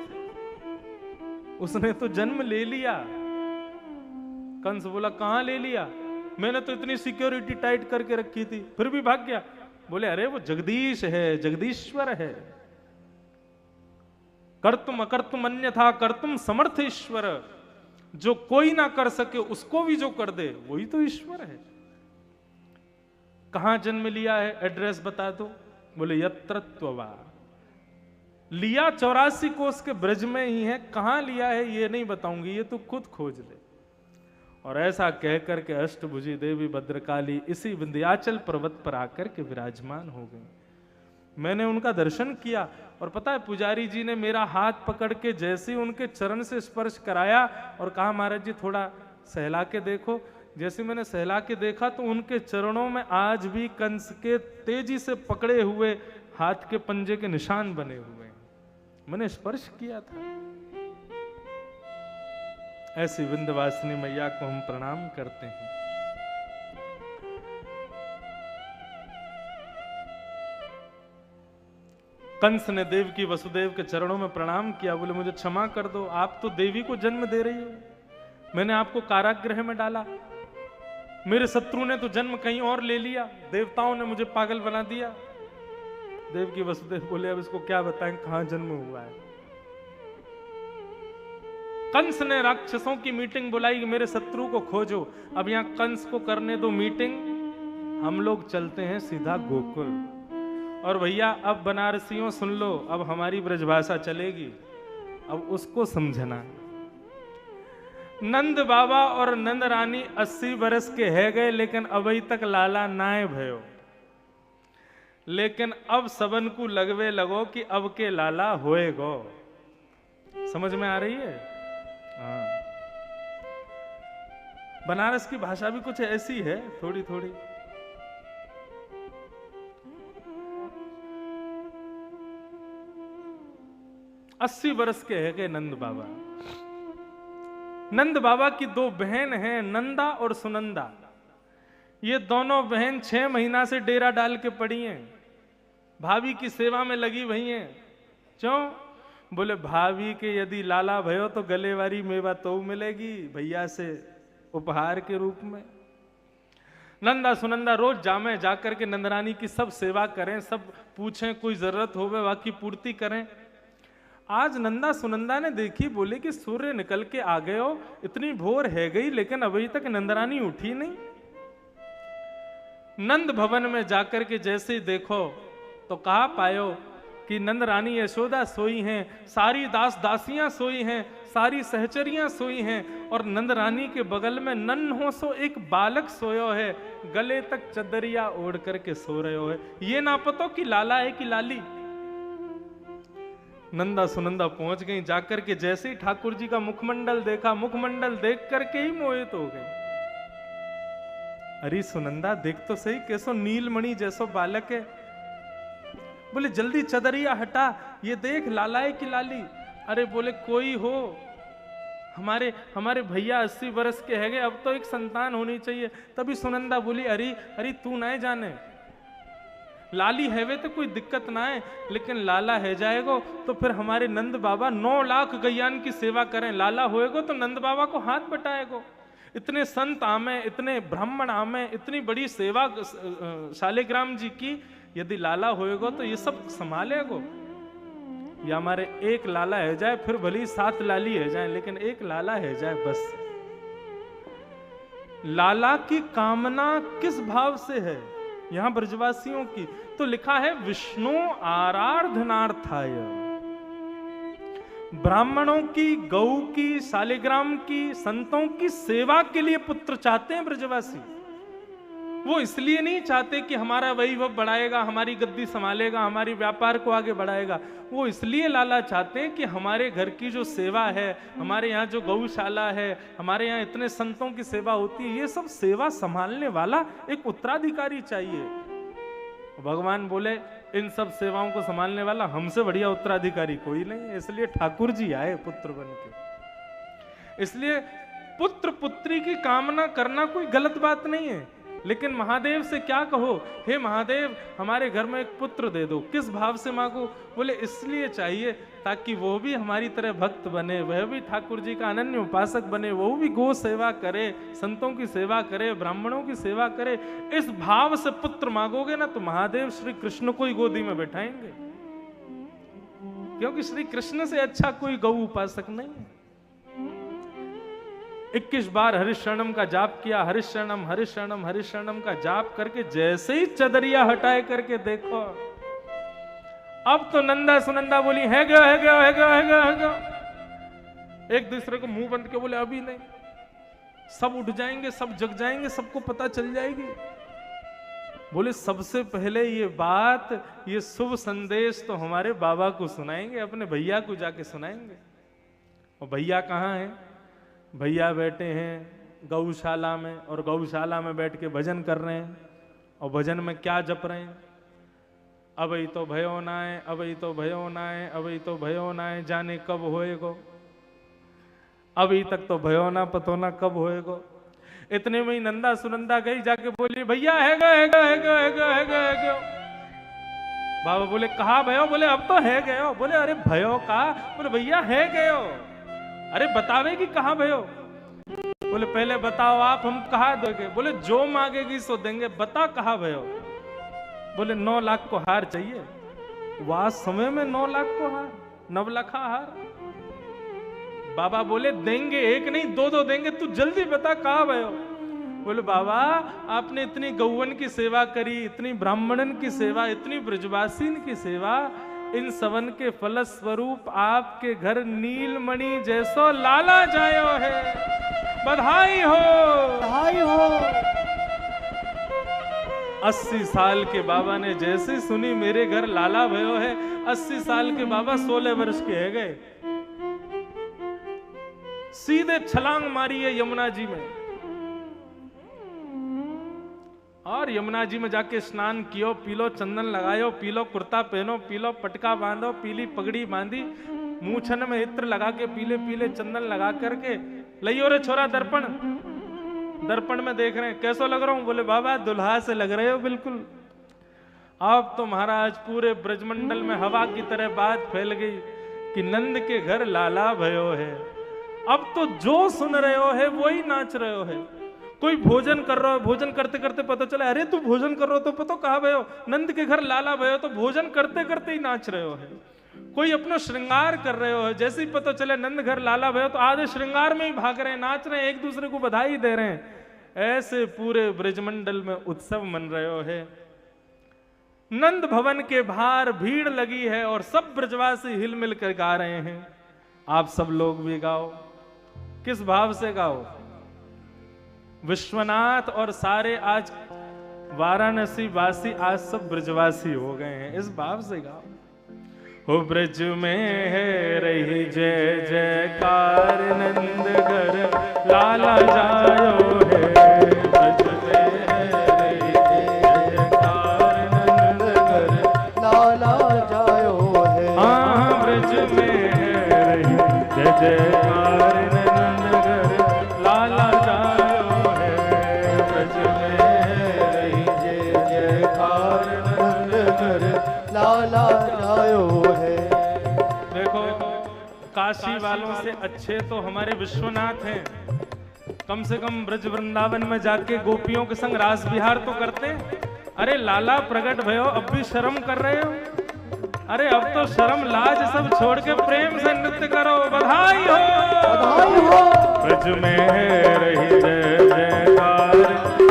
उसने तो जन्म ले लिया। कंस बोला कहां ले लिया? मैंने तो इतनी सिक्योरिटी टाइट करके रखी थी, फिर भी भाग गया। बोले अरे वो जगदीश है, जगदीश्वर है। कर्तुम अकर्तुम अन्यथा कर्तुम समर्थ ईश्वर। जो कोई ना कर सके उसको भी जो कर दे वही तो ईश्वर है। कहां जन्म लिया है? एड्रेस बता दो। बोले यत्र त्ववा। लिया 84 कोस के ब्रज में ही है। कहां लिया है ये नहीं बताऊंगी, ये तू खुद खोज ले। और ऐसा कहकर के अष्टभुजी देवी भद्रकाली इसी विंध्याचल पर्वत पर आकर के विराजमान हो गई। मैंने उनका दर्शन किया और पता है पुजारी जी ने मेरा हाथ पकड़ के जैसे ही उनके चरण से स्पर्श कराया और कहा महाराज जी थोड़ा सहला के देखो। जैसे मैंने सहला के देखा तो उनके चरणों में आज भी कंस के तेजी से पकड़े हुए हाथ के पंजे के निशान बने हुए हैं। मैंने स्पर्श किया था। ऐसी विंध्यवासिनी मैया को हम प्रणाम करते हैं। कंस ने देवकी वसुदेव के चरणों में प्रणाम किया। बोले मुझे क्षमा कर दो, आप तो देवी को जन्म दे रही हो, मैंने आपको कारागृह में डाला। मेरे शत्रु ने तो जन्म कहीं और ले लिया, देवताओं ने मुझे पागल बना दिया। देवकी वसुदेव बोले अब इसको क्या बताएं कहां जन्म हुआ है। कंस ने राक्षसों की मीटिंग बुलाई कि मेरे शत्रु को खोजो। अब यहां कंस को करने दो मीटिंग, हम लोग चलते हैं सीधा गोकुल। और भैया अब बनारसियों सुन लो, अब हमारी ब्रजभाषा चलेगी, अब उसको समझना। नंद बाबा और नंद रानी 80 बरस के है गए, लेकिन अभी तक लाला नाय भयो। लेकिन अब सबन को लगवे लगो कि अब के लाला होएगो। समझ में आ रही है? हाँ। बनारस की भाषा भी कुछ ऐसी है, थोड़ी थोड़ी। अस्सी बरस के है नंद बाबा। नंद बाबा की दो बहन हैं, नंदा और सुनंदा। ये दोनों बहन 6 महीना से डेरा डाल के पड़ी हैं, भाभी की सेवा में लगी हुई हैं। क्यों? बोले भाभी के यदि लाला भयो तो गले वाली मेवा तो मिलेगी भैया से उपहार के रूप में। नंदा सुनंदा रोज जामे जाकर के नंदरानी की सब सेवा करें, सब पूछें, कोई जरूरत होवे बाकी पूर्ति करें। आज नंदा सुनंदा ने देखी, बोले कि सूर्य निकल के आ गए हो, इतनी भोर है गई लेकिन अभी तक नंदरानी उठी नहीं। नंद भवन में जाकर के जैसे ही देखो तो कहा पायो कि नंद रानी यशोदा सोई हैं, सारी दास दासियां सोई हैं, सारी सहचरियां सोई हैं, और नंद रानी के बगल में नन्हो सो एक बालक सोयो है, गले तक चदरिया ओढ़ करके सो रहे हो है। ये ना पतो कि लाला है कि लाली। नंदा सुनंदा पहुंच गई, जाकर के जैसे ही ठाकुर जी का मुखमंडल देखा, मुखमंडल देख करके ही मोहित हो गई। अरे सुनंदा देख तो सही, कैसो नीलमणि जैसो बालक है। बोले जल्दी चदरिया हटा, ये देख लाला है कि लाली। अरे बोले कोई हो, हमारे भैया 80 बरस के है गए, अब तो एक संतान होनी चाहिए। तभी सुनंदा बोली अरे तू ना जाने, लाली है वे तो कोई दिक्कत ना है, लेकिन लाला है जाएगो तो फिर हमारे नंद बाबा 9 लाख गैयान की सेवा करें। लाला होएगो तो नंद बाबा को हाथ बटाएगो। इतने संत आमे, इतने ब्राह्मण आमे, इतनी बड़ी सेवा शालिग्राम जी की, यदि लाला होएगो तो ये सब संभालेगो। या हमारे एक लाला है जाए, फिर भली 7 लाली है जाए, लेकिन एक लाला है जाए बस। लाला की कामना किस भाव से है यहां ब्रजवासियों की? तो लिखा है विष्णु आराधनार्थाय। ब्राह्मणों की, गौ की, शालिग्राम की, संतों की सेवा के लिए पुत्र चाहते हैं ब्रजवासी। वो इसलिए नहीं चाहते कि हमारा वैभव बढ़ाएगा, हमारी गद्दी संभालेगा, हमारी व्यापार को आगे बढ़ाएगा। वो इसलिए लाला चाहते हैं कि हमारे घर की जो सेवा है, हमारे यहाँ जो गौशाला है, हमारे यहाँ इतने संतों की सेवा होती है, ये सब सेवा संभालने वाला एक उत्तराधिकारी चाहिए। भगवान बोले इन सब सेवाओं को संभालने वाला हमसे बढ़िया उत्तराधिकारी कोई नहीं, इसलिए ठाकुर जी आए पुत्र बन के। इसलिए पुत्र पुत्री की कामना करना कोई गलत बात नहीं है, लेकिन महादेव से क्या कहो, हे महादेव हमारे घर में एक पुत्र दे दो। किस भाव से मांगो? बोले इसलिए चाहिए ताकि वो भी हमारी तरह भक्त बने, वह भी ठाकुर जी का अनन्य उपासक बने, वो भी गो सेवा करे, संतों की सेवा करे, ब्राह्मणों की सेवा करे। इस भाव से पुत्र मांगोगे ना तो महादेव श्री कृष्ण को ही गोदी में बैठाएंगे, क्योंकि श्री कृष्ण से अच्छा कोई गौ उपासक नहीं है। 21 बार हरिशरणम का जाप किया, हरिशरणम हरिशरणम हरिशरणम का जाप करके जैसे ही चदरिया हटाए करके देखो, अब तो नंदा सुनंदा बोली है गया है गया है गया है गया है गया। एक दूसरे को मुंह बंद के बोले अभी नहीं, सब उठ जाएंगे, सब जग जाएंगे, सबको पता चल जाएगी। बोले सबसे पहले ये बात, ये शुभ संदेश तो हमारे बाबा को सुनाएंगे, अपने भैया को जाके सुनाएंगे। और भैया कहाँ हैं? भैया बैठे हैं गौशाला में, और गौशाला में बैठ के भजन कर रहे हैं। और भजन में क्या जप रहे हैं? अबई तो भयो नाय, अबई तो भयो नाय, अबई तो भयो नाय, जाने कब होएगो, अभी तक तो भयो ना पतो ना कब होएगो। इतने में ही नंदा सुनंदा गई, जाके बोली भैया है गयो है गयो है गयो है गयो है गयो है गयो। बाबा बोले कहा भयो? बोले अब तो है गयो। बोले अरे भयो का? बोले भैया है गयो। अरे बतावे कि कहाँ भयो? बोले पहले बताओ आप, हम कहा दोगे? बोले जो मांगेगी सो देंगे, बता कहाँ भयो? बोले 9 लाख को हार चाहिए। वाह समय में 9 लाख को हार, 9 लाख हार। बाबा बोले देंगे, एक नहीं 2 देंगे, तू जल्दी बता कहाँ भयो? बोले बाबा आपने इतनी गौवन की सेवा करी, इतनी ब्राह्मणन की सेवा, इतनी ब्रजवासीन की सेवा, इन सवन के फल स्वरूप आपके घर नीलमणि जैसो लाला जायो है, बधाई हो बधाई हो। 80 साल के बाबा ने जैसे सुनी मेरे घर लाला भयो है, 80 साल के बाबा 16 वर्ष के है गए, सीधे छलांग मारी है यमुना जी में। और यमुना जी में जाके स्नान कियो, पीलो चंदन लगायो, पीलो कुर्ता पहनो, पीलो पटका बांधो, पीली पगड़ी बांधी, मूछन में इत्र लगा के पीले पीले चंदन लगा करके लियो रे छोरा दर्पण। दर्पण में देख रहे हैं कैसो लग रहा हूं? बोले बाबा दुल्हा से लग रहे हो बिल्कुल। अब तो महाराज पूरे ब्रजमंडल में हवा की तरह बात फैल गई कि नंद के घर लाला भयो है। अब तो जो सुन रहे हो है वही नाच रहे हो है। कोई भोजन कर रहा हो, भोजन करते करते पता चला अरे तू भोजन कर रहे हो तो पता कहाँ भयो? नंद के घर लाला भयो। तो भोजन करते करते ही नाच रहे हो है। कोई अपना श्रृंगार कर रहे हो, जैसे ही पता चले नंद घर लाला भयो तो आधे श्रृंगार में ही भाग रहे हैं, नाच रहे हैं, एक दूसरे को बधाई दे रहे हैं। ऐसे पूरे ब्रजमंडल में उत्सव मन रहे हो है। नंद भवन के बाहर भीड़ लगी है और सब ब्रजवासी हिल मिल कर गा रहे हैं। आप सब लोग भी गाओ। किस भाव से गाओ? विश्वनाथ और सारे आज वाराणसी वासी आज सब ब्रजवासी हो गए हैं, इस भाव से गाओ। हो ब्रज में है रही जय जयकार, नंद घर लाला जायो है। ब्रज में है रही जय जयकार, नंद घर लाला जायो है। हाँ ब्रज में है रही जय जयकार, नंद घर लाला जायो है। ब्रज में है रही जय जयकार, नंद घर लाला जायो है। देखो काशी वालों से अच्छे तो हमारे विश्वनाथ हैं। कम से कम ब्रज वृंदावन में जाके गोपियों के संग रास विहार तो करते हैं। अरे लाला प्रकट भयो, अब भी शर्म कर रहे हो? अरे अब तो शर्म लाज सब छोड़ के प्रेम से नृत्य करो। बधाई हो बधाई हो। ब्रज में है रही जय जयकार,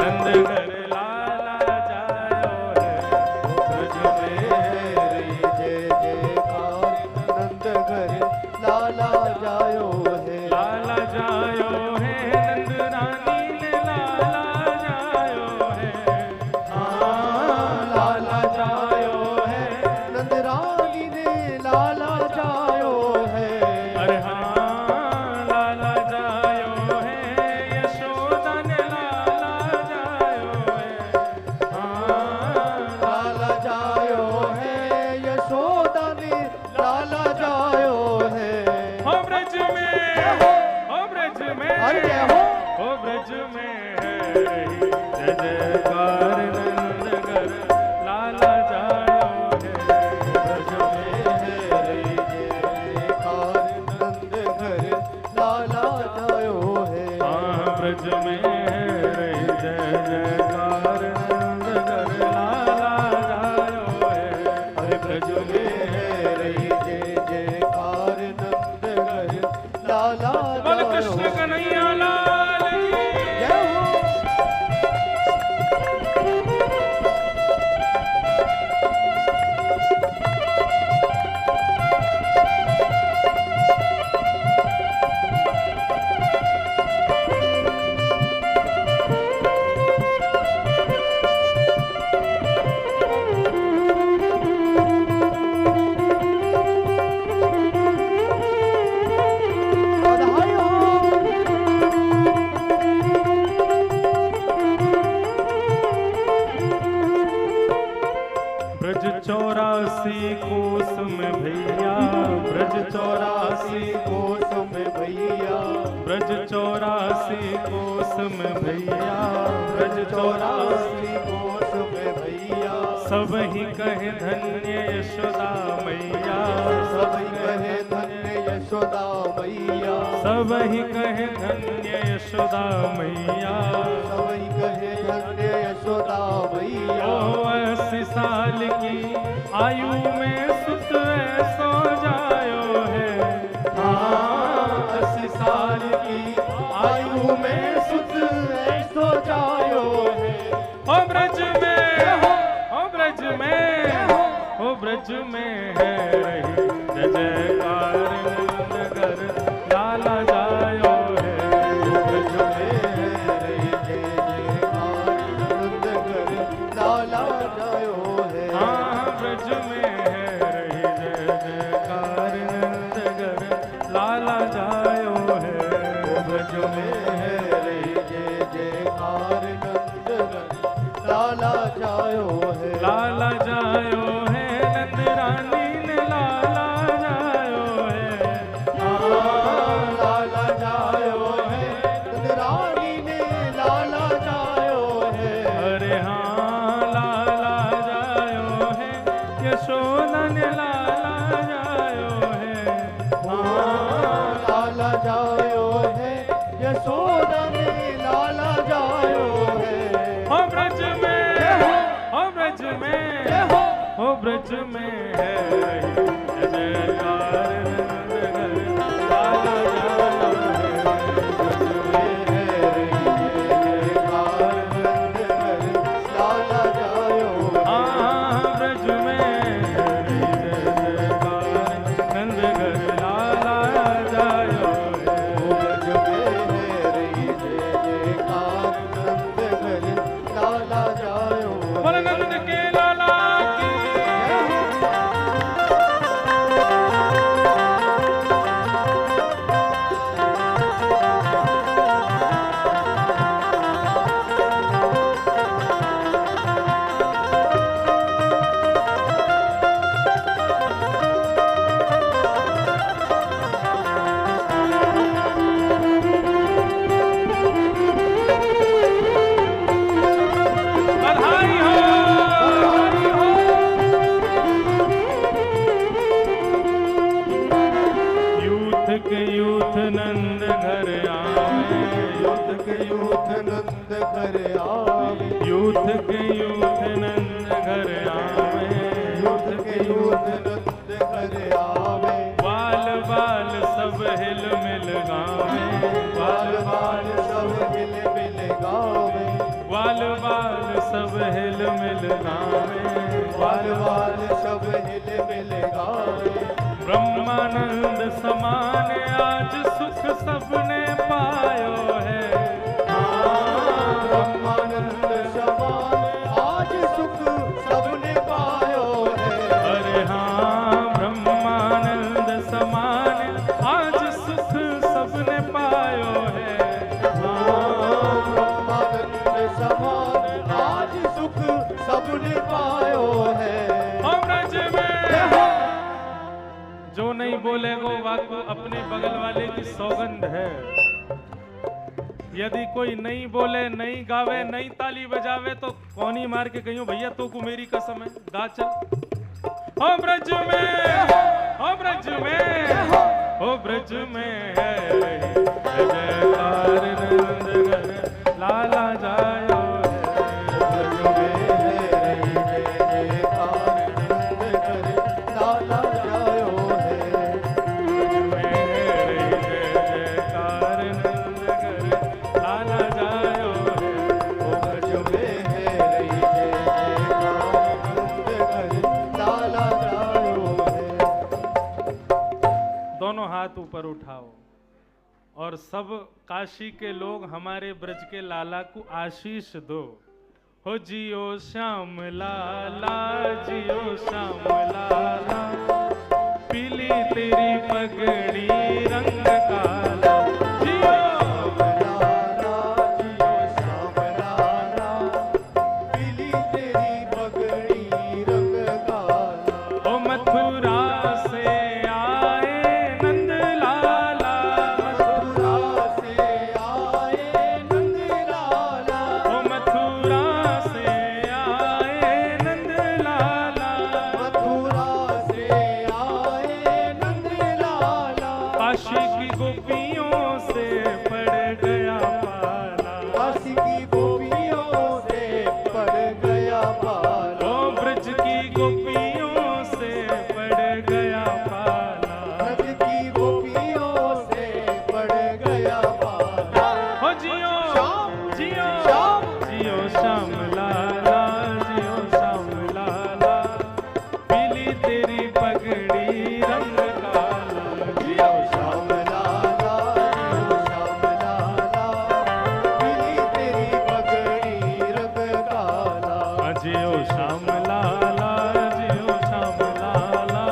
नंद घर लाला जायो है। ब्रज में है रही जय जयकार, नंद घर लाला जायो है। लाला जायो है, नंद रानी ने लाला जायो है। हाँ लाला जायो है, नंद रानी ने लाला जायो है। अरे हाँ लाला जायो है, यशोदा ने लाला जायो है। हाँ लाला जायो है, यशोदा ने लाला जायो है। हो ब्रज में, हो ब्रज में, हो ब्रज में है रही जय जय ब्रज 84 कोस में भैया, ब्रज 84 कोस में भैया, ब्रज 84 कोस में भैया, सब ही कहे धन्य यशोदा मैया, सब कहे धन्य यशोदा मैया, सब ही कहे धन्य यशोदा मैया, सब कहे धन्य यशोदा मैया। ओ 80 साल की आयु में सुत ऐसो जायो है, 80 साल की आयु में सुत ऐसो जायो है। ओ ब्रज में, ओ ब्रज में, ओ ब्रज में है रही जय जयकार नगर लाला जायो है, ब्रज में है रही जय जयकार नगर लाला जायो है। हाँ ब्रज में है रही जय जयकार नगर लाला जायो है, ब्रज में है रही जय जयकार नगर लाला जायो है। लाला जायो है नंद रानी ने लाला जायो है, लाला जायो है नंद रानी ने लाला जायो है। अरे हाँ लाला जायो है यशोदा ने लाला जायो है, लाला जायो है यशोदा ने लाला जायो है। ओ ब्रज में, ओ ब्रज में, ओ ब्रज में है रही जय जयकार नंदगर लाला जायो है, ब्रज में है रही जय जयकार नंदगर लाला जायो है। हाँ ब्रज में है रही जय जयकार नंदगर लाला जायो है, ब्रज में है रही जय जयकार नंदगर लाला जायो है। बोल नंद के लाला की बधाई हो, बधाई हो। यूथ के यूथ नंद घर आवे, यूथ के यूथ नंद घर आवे, यूथ के यूथ नंद घर आवे, यूथ के यूथ नंद घर आवे। बाल बाल सब हिल मिल गावे, बाल बाल सब हिल मिल गावे, बाल बाल सब हिल मिल गावे, बाल बाल सब हिल मिल गावे। ब्रह्मानंद समान आज सुख सबने पायो है, ब्रह्मानंद समान आज सुख सबने पायो है। अरे हाँ ब्रह्मानंद समान आज सुख सबने पायो है, ब्रह्मानंद समान आज सुख सबने पायो है। ओ ब्रज में जो नहीं बोलेगो वाको अपने बगल वाले की सौगंध है, यदि कोई नहीं बोले, नहीं गावे, नहीं ताली बजावे तो कौन ही मार के कहियो भैया तो को मेरी कसम है गा चल। ओ ब्रज में, ओ ब्रज में, ओ ब्रज में है रही जय जयकार नंदगर लाला जायो है, ब्रज में है रही जय जयकार नंदगर लाला जायो है। में है रही जय जयकार नंदगर लाला जायो है, ओ ब्रज में है रही जय जयकार नंदगर लाला जायो है। दोनों हाथ ऊपर उठाओ और सब काशी के लोग हमारे ब्रज के लाला को आशीष दो। हो जियो श्याम लाला, जियो श्याम लाला, पीली तेरी पगड़ी रंग काला, जियो लाला जियो श्याम लाला, पीली तेरी पगड़ी रंग काला। ओ मथुरा से आए गोपियों से पड़ गया पाला। काशी की गोपियों से पड़ गया पाला। ओ ब्रज की गोपियों से पड़ गया पाला। ब्रज की गोपियों से पड़ गया पाला। हो जियो श्याम, जियो श्याम, जियो श्याम लाला, जियो श्याम लाला, पीली तेरी पगड़ी रंग काला। जियो श्याम लाला, जियो श्याम लाला, पीली तेरी पगड़ी रंग काला। जियो श्याम लाला, जियो श्याम लाला,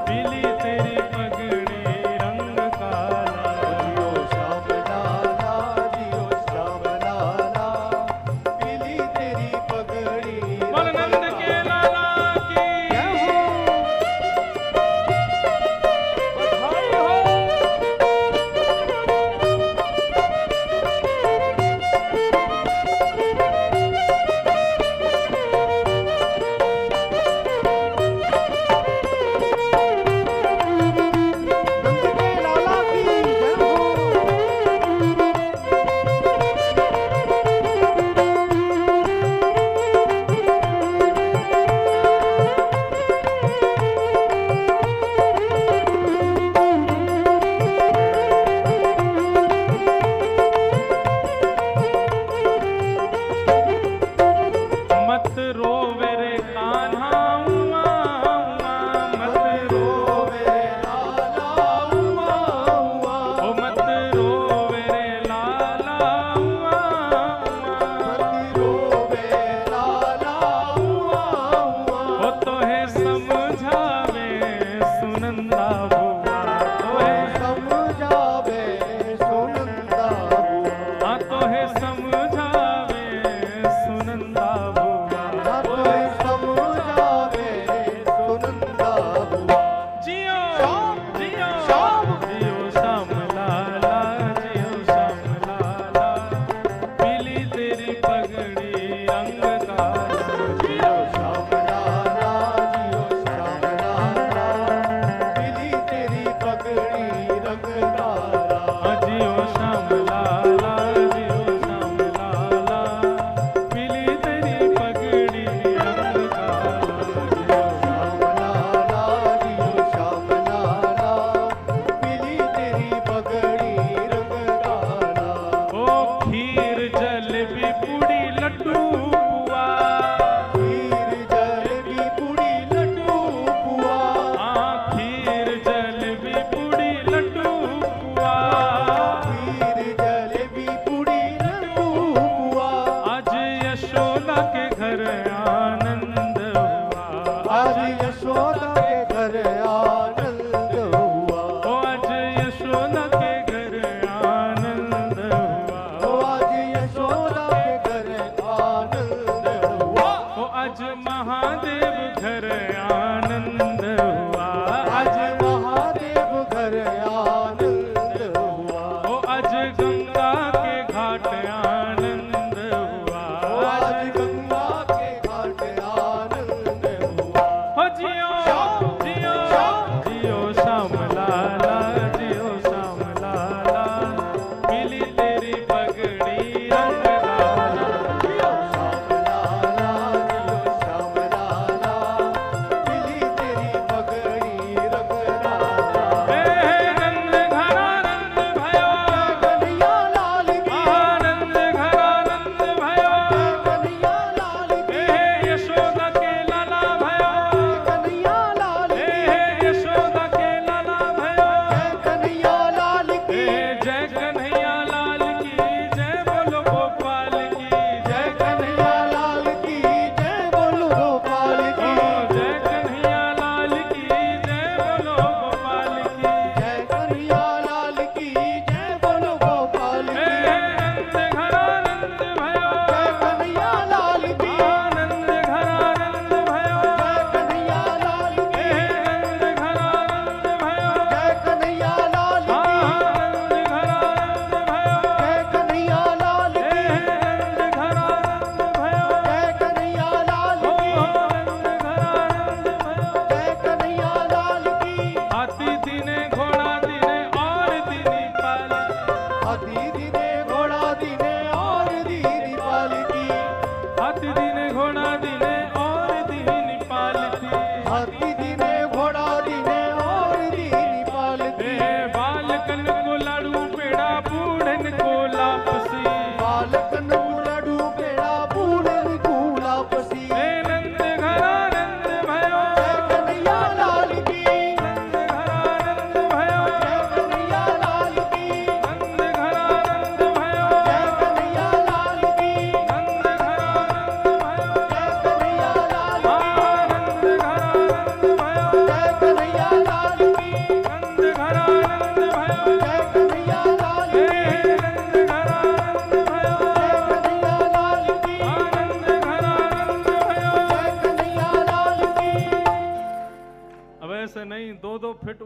पीली तेरी पगड़ी रंग काला। जियो श्याम लाला, जियो श्याम लाला, पीली तेरी पगड़ी बोल नंद के लाला की जय हो। बधाई हो। नंद के लाला की जय हो। मत रोवे रे कान्हा उमा उमा, मत रोवे लाला उमा उमा, ओ मत रोवे रे लाला उमा उमा, मत रोवे लाला उमा उमा। ओ तो है समझावे सुनंदा बुआ, तो है समझावे सुनंदा बुआ। हाँ तो है समझावे सुनंदा बुआ। कोई समझावे सुनंदा बुआ। जियो श्याम, जियो श्याम, जियो श्याम लाला, जियो श्याम लाला, पीली तेरी पगड़ी रंग काला। जियो श्याम लाला, जियो श्याम लाला, पीली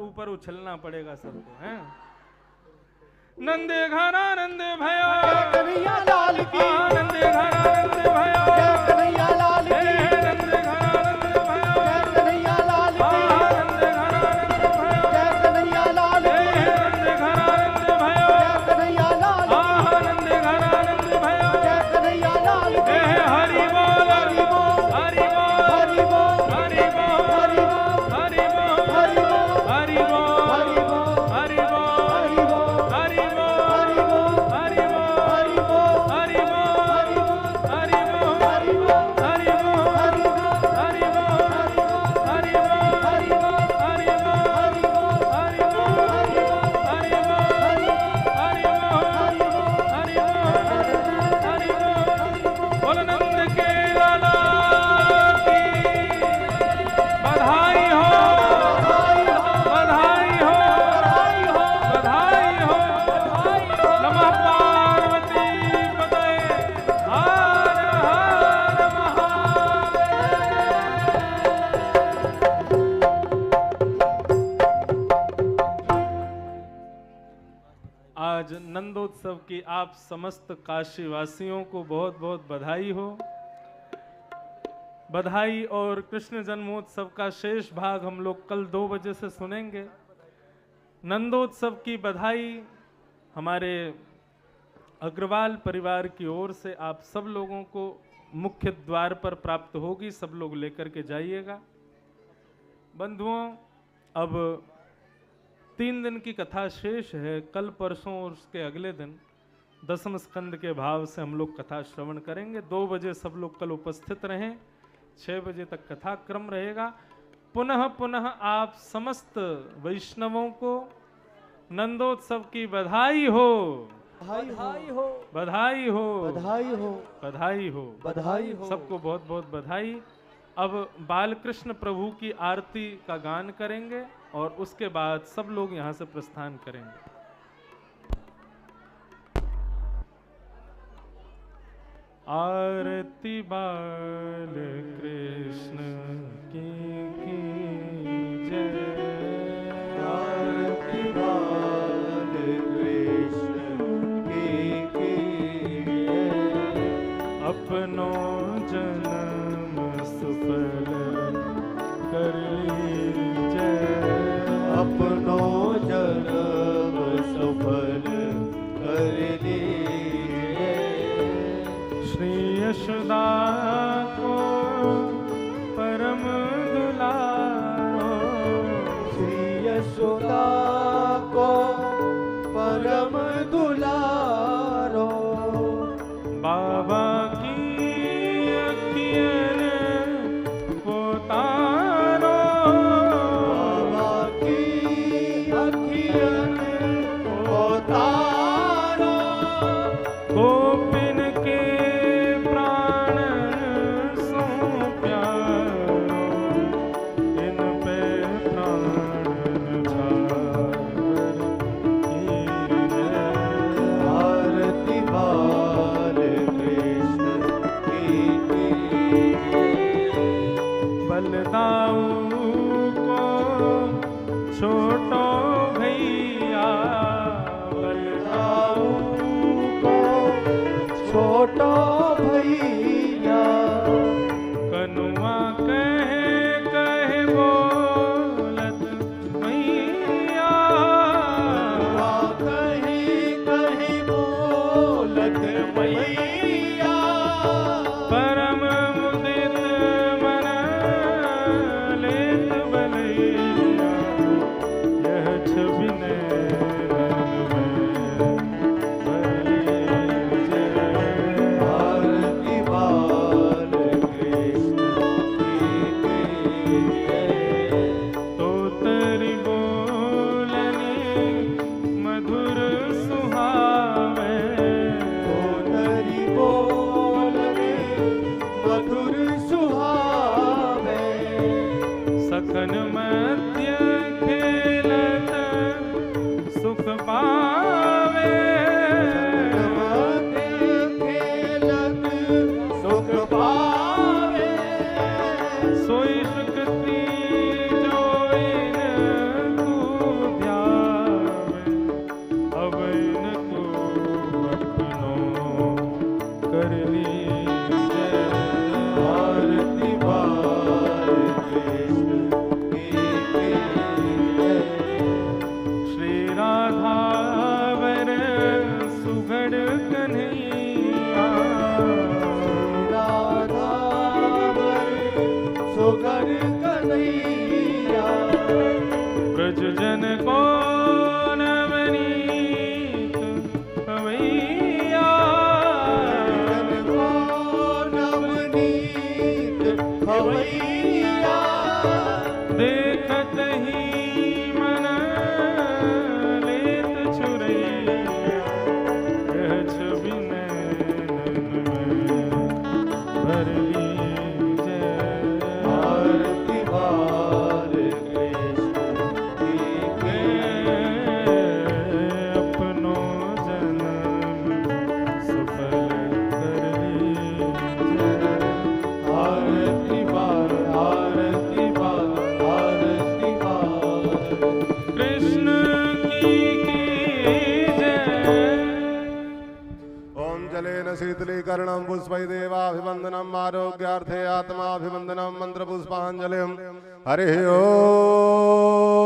ऊपर उछलना पड़ेगा सबको, हैं? नंदे घरा नंदे भया, कन्हैया लाल की, नंदे घरा नंदे भया, कन्हैया लाल की, नंदे घरा नंदे भया, कन्हैया लाल की, नंदे घरा नंदे भया, कन्हैया लाल की, नंदे घरा नंदे भया, कन्हैया लाल की, नंदे घरा नंदे भया, कन्हैया लाल की, हरि बोल हरि बोल, हरि बोल हरि बोल, हरि बोल हरि बोल, हरि बोल हरि बोल, हरि बोल हरि बोल, हरि बोल हरि बोल, हरि बोल हरि बोल, हरि बोल हरि बोल, हरि बोल हरि बोल हरि बोल, हरि बोल हरि बोल, हरि बोल हरि बोल हरि बोल, हरि बोल हरि बोल, हरि बोल हरि बोल बोल नंद के लाला की बधाई हो बधाई हो बधाई हो नमः पार्वती पतये हर हर महादेव। आज नंदोत्सव की आप समस्त काशी वासियों को बहुत बहुत बधाई हो। बधाई और कृष्ण जन्मोत्सव का शेष भाग हम लोग कल 2 बजे से सुनेंगे। नंदोत्सव की बधाई हमारे अग्रवाल परिवार की ओर से आप सब लोगों को मुख्य द्वार पर प्राप्त होगी, सब लोग लेकर के जाइएगा। बंधुओं, अब 3 दिन की कथा शेष है। कल परसों और उसके अगले दिन 10वें स्कंद के भाव से हम लोग कथा श्रवण करेंगे। 2 बजे सब लोग कल उपस्थित रहें। 6 बजे तक कथा क्रम रहेगा। पुनः पुनः आप समस्त वैष्णवों को नंदोत्सव की बधाई हो बधाई हो, बधाई हो बधाई हो, बधाई हो बधाई हो। सबको बहुत बहुत बधाई। अब बालकृष्ण प्रभु की आरती का गान करेंगे और उसके बाद सब लोग यहाँ से प्रस्थान करेंगे। आरती बाल कृष्ण की जय, आरती बाल कृष्ण की जय। अपनों जन्म सफल कर लीजय, अपनों जन्म सफल कर लीजिए। श्री यशोदा को परम दुलारो, श्री यशोदा को परम दुलारो। बाबा की अखियन पोतारो, बाबा की अखियन पोतारो। गोपिन के प्राण सो प्यारो, इन पे प्राण झावर कीजय। आरती बाल कृष्ण की जय। बलदाऊ को छोटो भैया, बलदाऊ को छोटो भैया। कनुआ कहे कहे बोलत मैया, कहीं कहीं बोलत मैया। परम मुदित मन लेत बलैया, यह ब्रज जन को नवनीत भवैया नवनीत भवैया देखत ही मन लेत छुरैया कह छवि नैनन में भर लीजै आरती बार कृष्ण की अपनो जन्म सफल कर लीजै आरती बार आरती बार आरती बार कृष्ण की जय। ओम जलेन शीतलीकरणं पुष्पै देवाभिवन्दनम् आरोग्यार्थे आत्माभिवन्दनं मन्त्रपुष्पाञ्जलिं हरिः ओम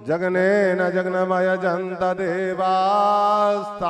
जगनेन जगन्मय जन्त देवास्ता